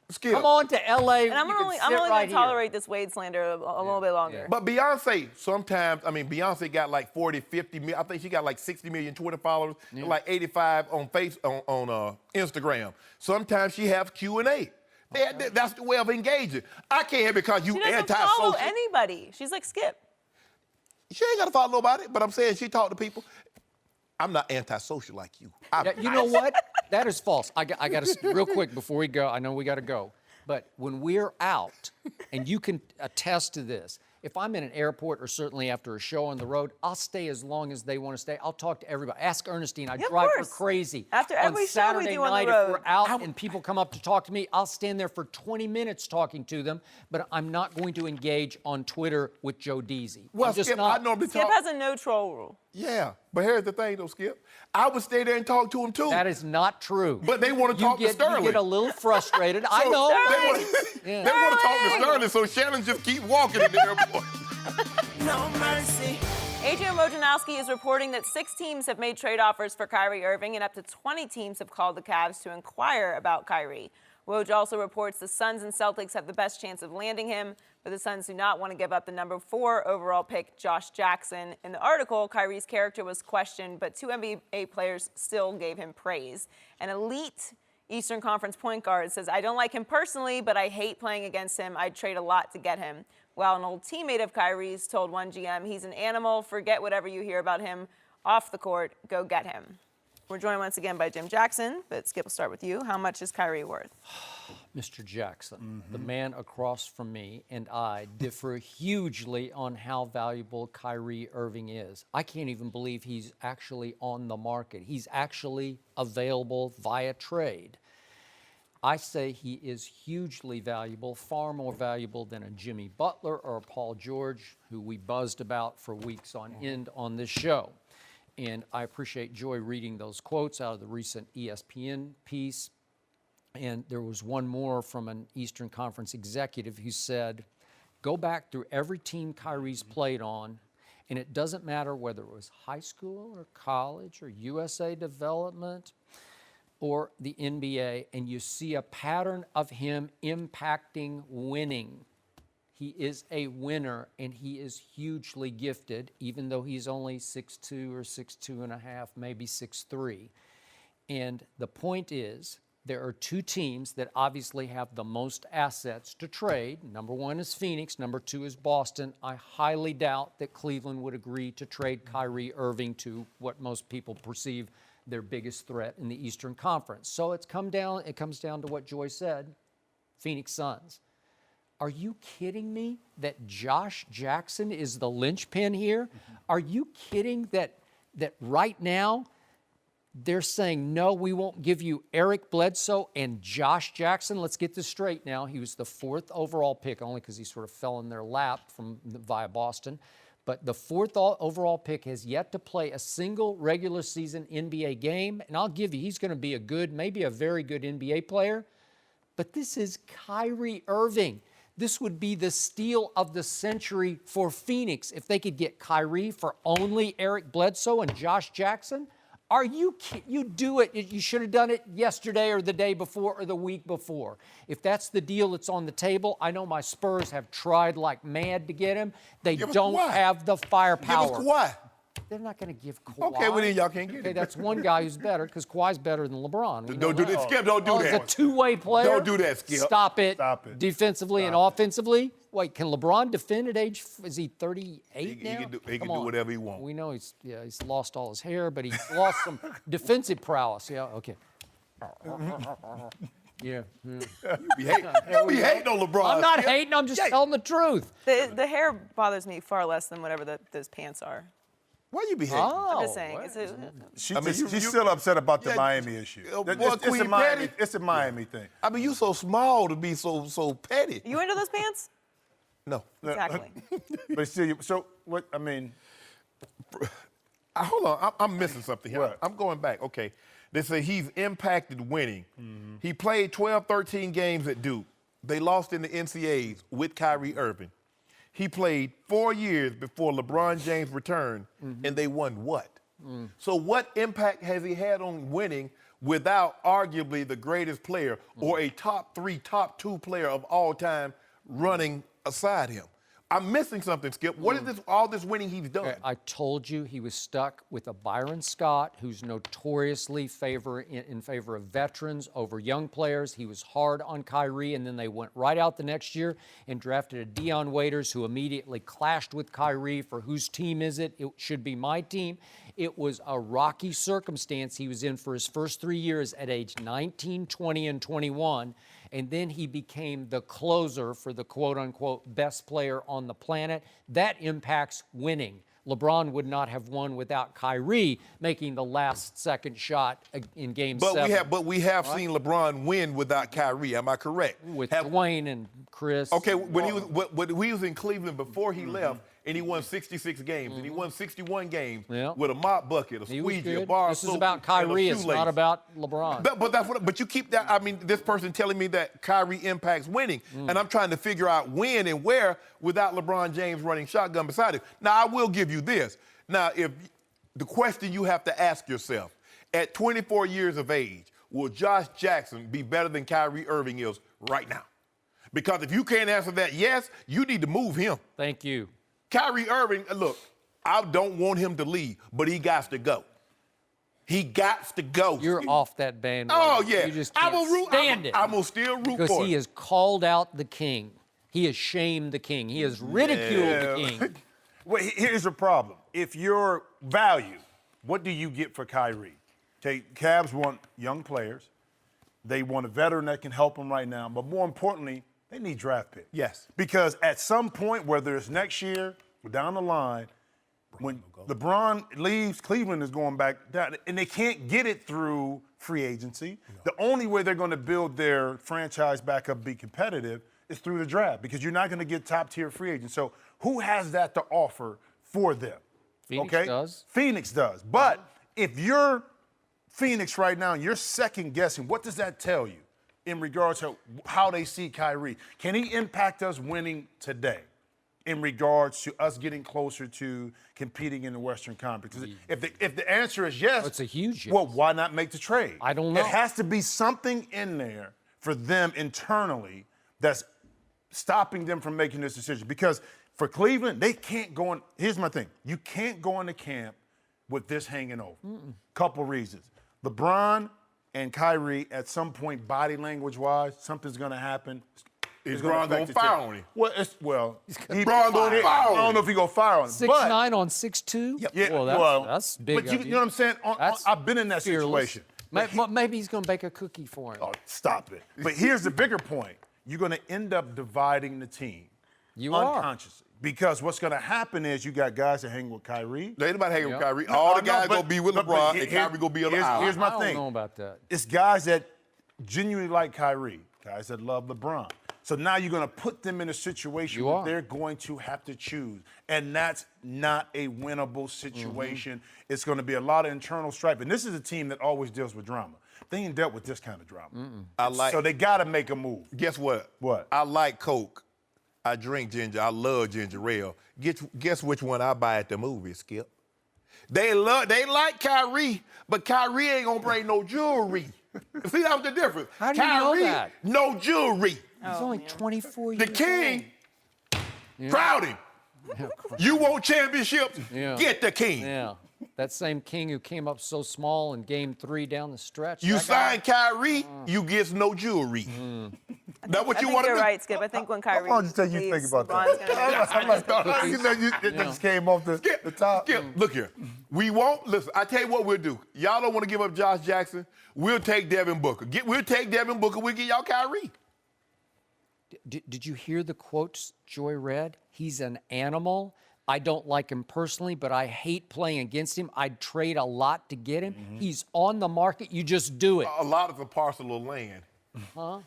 Skip. Come on to L.A. And I'm only going to tolerate this Wade slander a little bit longer. But Beyonce, sometimes, I mean, Beyonce got like 40, 50 million. I think she got like 60 million Twitter followers, and like 85 on Instagram. Sometimes she has Q&A. That's the way of engaging. I can't because you She doesn't antisocial. follow anybody. She's like Skip. She ain't got to follow nobody, but I'm saying she talk to people. I'm not antisocial like you. You know what? That is false. I got to, real quick before we go, I know we got to go, but when we're out, and you can attest to this, if I'm in an airport or certainly after a show on the road, I'll stay as long as they want to stay. I'll talk to everybody. Ask Ernestine. I drive her crazy. After every on show Saturday we do on night, the road. if we're out and people come up to talk to me, I'll stand there for 20 minutes talking to them, but I'm not going to engage on Twitter with Joe Deasy. Well, I'm just Skip, not. I normally Skip talk. has a no troll rule. Yeah, but here's the thing, though, Skip. I would stay there and talk to him too. That is not true. But they want to talk to Sterling. You get a little frustrated. I So know. They want to talk to Sterling, so Shannon just keep walking in the airport. No mercy. Adrian Wojnarowski is reporting that 6 teams have made trade offers for Kyrie Irving, and up to 20 teams have called the Cavs to inquire about Kyrie. Woj also reports the Suns and Celtics have the best chance of landing him, but the Suns do not want to give up the number 4 overall pick, Josh Jackson. In the article, Kyrie's character was questioned, but 2 NBA players still gave him praise. An elite Eastern Conference point guard says, I don't like him personally, but I hate playing against him. I'd trade a lot to get him. While an old teammate of Kyrie's told one GM, he's an animal, forget whatever you hear about him off the court, go get him. We're joined once again by Jim Jackson, but Skip, will start with you. How much is Kyrie worth? Mr. Jackson, the man across from me and I differ hugely on how valuable Kyrie Irving is. I can't even believe he's actually on the market. He's actually available via trade. I say he is hugely valuable, far more valuable than a Jimmy Butler or a Paul George, who we buzzed about for weeks on end on this show. And I appreciate Joy reading those quotes out of the recent ESPN piece. And there was one more from an Eastern Conference executive who said, go back through every team Kyrie's played on, and it doesn't matter whether it was high school or college or USA Development or the NBA, and you see a pattern of him impacting winning. He is a winner, and he is hugely gifted, even though he's only 6'2" or 6'2.5", maybe 6'3". And the point is, there are 2 teams that obviously have the most assets to trade. Number 1 is Phoenix. Number 2 is Boston. I highly doubt that Cleveland would agree to trade Kyrie Irving to what most people perceive their biggest threat in the Eastern Conference. So it comes down to what Joy said, Phoenix Suns. Are you kidding me that Josh Jackson is the linchpin here? Are you kidding that right now they're saying, no, we won't give you Eric Bledsoe and Josh Jackson? Let's get this straight now. He was the 4th overall pick, only because he sort of fell in their lap via Boston. But the 4th overall pick has yet to play a single regular season NBA game. And I'll give you, he's going to be a good, maybe a very good NBA player. But this is Kyrie Irving. This would be the steal of the century for Phoenix if they could get Kyrie for only Eric Bledsoe and Josh Jackson. Are you do it. You should have done it yesterday or the day before or the week before. If that's the deal that's on the table, I know my Spurs have tried like mad to get him. They don't have the firepower. Give us Kawhi. They're not going to give Kawhi. Okay, well then y'all can't get it. Okay, that's one guy who's better because Kawhi's better than LeBron. Don't do that. Skip, don't do that. He's a two-way player. Don't do that, Skip. Stop it. Stop it. Defensively and offensively. Wait, can LeBron defend at age? Is he 38 now? He can do whatever he wants. We know he's lost all his hair, but he's lost some defensive prowess. Yeah, okay. Yeah. You be hating on LeBron. I'm not Skip. hating. I'm just telling the truth. The hair bothers me far less than whatever those pants are. Why you be hating? Oh, I'm just saying. She's still upset about the Miami issue. It's a Miami thing. I mean, you so small to be so petty. You into those pants? No. Exactly. But still, so what? I mean, Hold on, I'm missing something here. What? I'm going back. Okay, they say he's impacted winning. He played 12, 13 games at Duke. They lost in the NCAAs with Kyrie Irving. He played 4 years before LeBron James returned, and they won what? So what impact has he had on winning without arguably the greatest player or a top 3, top 2 player of all time running aside him. I'm missing something, Skip. What is all this winning he's done? Okay, I told you he was stuck with a Byron Scott who's notoriously in favor of veterans over young players. He was hard on Kyrie, and then they went right out the next year and drafted a Dion Waiters who immediately clashed with Kyrie for whose team is it? It should be my team. It was a rocky circumstance he was in for his first 3 years at age 19, 20, and 21. And then he became the closer for the quote-unquote best player on the planet. That impacts winning. LeBron would not have won without Kyrie making the last second shot in Game 7. But we have seen LeBron win without Kyrie. Am I correct? With Dwayne and Chris. Okay, when he was in Cleveland before he left, and he won 66 games, and he won 61 games with a mop bucket, a squeegee, a bar of soap. This is about Kyrie. It's not about LeBron. But you keep that. I mean, this person telling me that Kyrie impacts winning, and I'm trying to figure out when and where without LeBron James running shotgun beside him. Now, I will give you this. Now, if the question you have to ask yourself, at 24 years of age, will Josh Jackson be better than Kyrie Irving is right now? Because if you can't answer that yes, you need to move him. Thank you. Kyrie Irving, look, I don't want him to leave, but he got to go. He got to go. You're off that bandwagon. Oh, yeah. You just can't stand it. I'm going to still root for it. Because he has called out the king. He has shamed the king. He has ridiculed the king. Well, here's the problem. If your value, what do you get for Kyrie? Cavs want young players. They want a veteran that can help them right now. But more importantly, they need draft picks. Yes. Because at some point, whether it's next year or down the line, when LeBron leaves, Cleveland is going back down, and they can't get it through free agency. No. The only way they're going to build their franchise back up, be competitive, is through the draft, because you're not going to get top-tier free agents. So who has that to offer for them? Phoenix does. Phoenix does. But if you're Phoenix right now and you're second-guessing, what does that tell you in regards to how they see Kyrie? Can he impact us winning today in regards to us getting closer to competing in the Western Conference? If the answer is yes, it's a huge yes. Well, why not make the trade? I don't know. It has to be something in there for them internally that's stopping them from making this decision. Because for Cleveland, they can't go in. Here's my thing. You can't go into camp with this hanging over. Couple reasons. LeBron and Kyrie, at some point, body language-wise, something's going to happen. Is LeBron going to fire on him? LeBron going to fire on him. I don't know if he's going to fire on him. 6'9" on 6'2"? Yeah, well, that's big. But you know what I'm saying? I've been in that situation. Maybe he's going to bake a cookie for him. Oh, stop it. But here's the bigger point. You're going to end up dividing the team. You are. Unconsciously. Because what's going to happen is you got guys that hang with Kyrie. They ain't about hanging with Kyrie. All the guys going to be with LeBron, and Kyrie going to be on the aisle. Here's my thing. I don't know about that. It's guys that genuinely like Kyrie, guys that love LeBron. So now you're going to put them in a situation where they're going to have to choose. And that's not a winnable situation. It's going to be a lot of internal strife. And this is a team that always deals with drama. They ain't dealt with this kind of drama. So they got to make a move. Guess what? What? I like Coke. I drink ginger. I love ginger ale. Guess which one I buy at the movies, Skip? They like Kyrie, but Kyrie ain't gonna bring no jewelry. See, that was the difference. How do you know that? No jewelry. He's only 24 years The king, crowd him. You want championships? Get the king. Yeah. That same king who came up so small in Game 3 down the stretch. You sign Kyrie, you get no jewelry. That's what you want to do. You're right, Skip. I think when Kyrie I'll just tell you think about that. It just came off the top. Skip, look here. We won't, listen, I tell you what we'll do. Y'all don't want to give up Josh Jackson. We'll take Devin Booker. We'll take Devin Booker. We'll get y'all Kyrie. Did you hear the quotes Joy read? He's an animal. I don't like him personally, but I hate playing against him. I'd trade a lot to get him. He's on the market. You just do it. A lot of a parcel of land.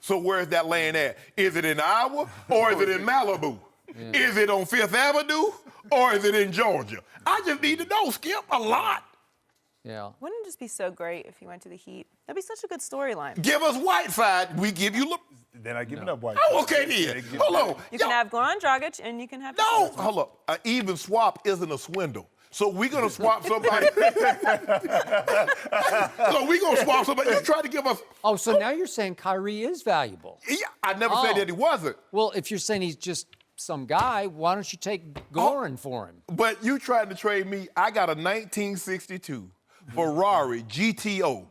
So where's that land at? Is it in Iowa or is it in Malibu? Is it on Fifth Avenue or is it in Georgia? I just need to know, Skip, a lot. Yeah. Wouldn't it just be so great if he went to the Heat? That'd be such a good storyline. Give us Whiteside, we give you Then I give it up Whiteside. Oh, okay then. Hold on. You can have Goran Dragic and you can have... No, hold up. An even swap isn't a swindle. So we're gonna swap somebody. So we're gonna swap somebody. You try to give us. Oh, so now you're saying Kyrie is valuable? Yeah, I never said that he wasn't. Well, if you're saying he's just some guy, why don't you take Goran for him? But you tried to trade me. I got a 1962 Ferrari GTO,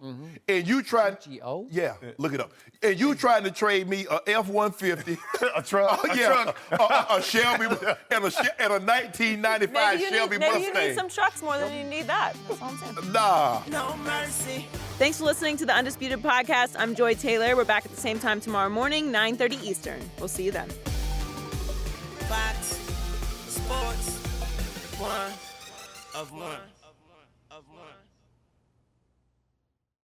and you tried. GTO? Yeah, look it up. And you trying to trade me a F-150, A truck. a Shelby, and a 1995 Shelby maybe Mustang. you need some trucks more than you need that. That's all I'm saying. Nah. No mercy. Thanks for listening to the Undisputed Podcast. I'm Joy Taylor. We're back at the same time tomorrow morning, 9:30 Eastern. We'll see you then. Fox Sports 1 of 1.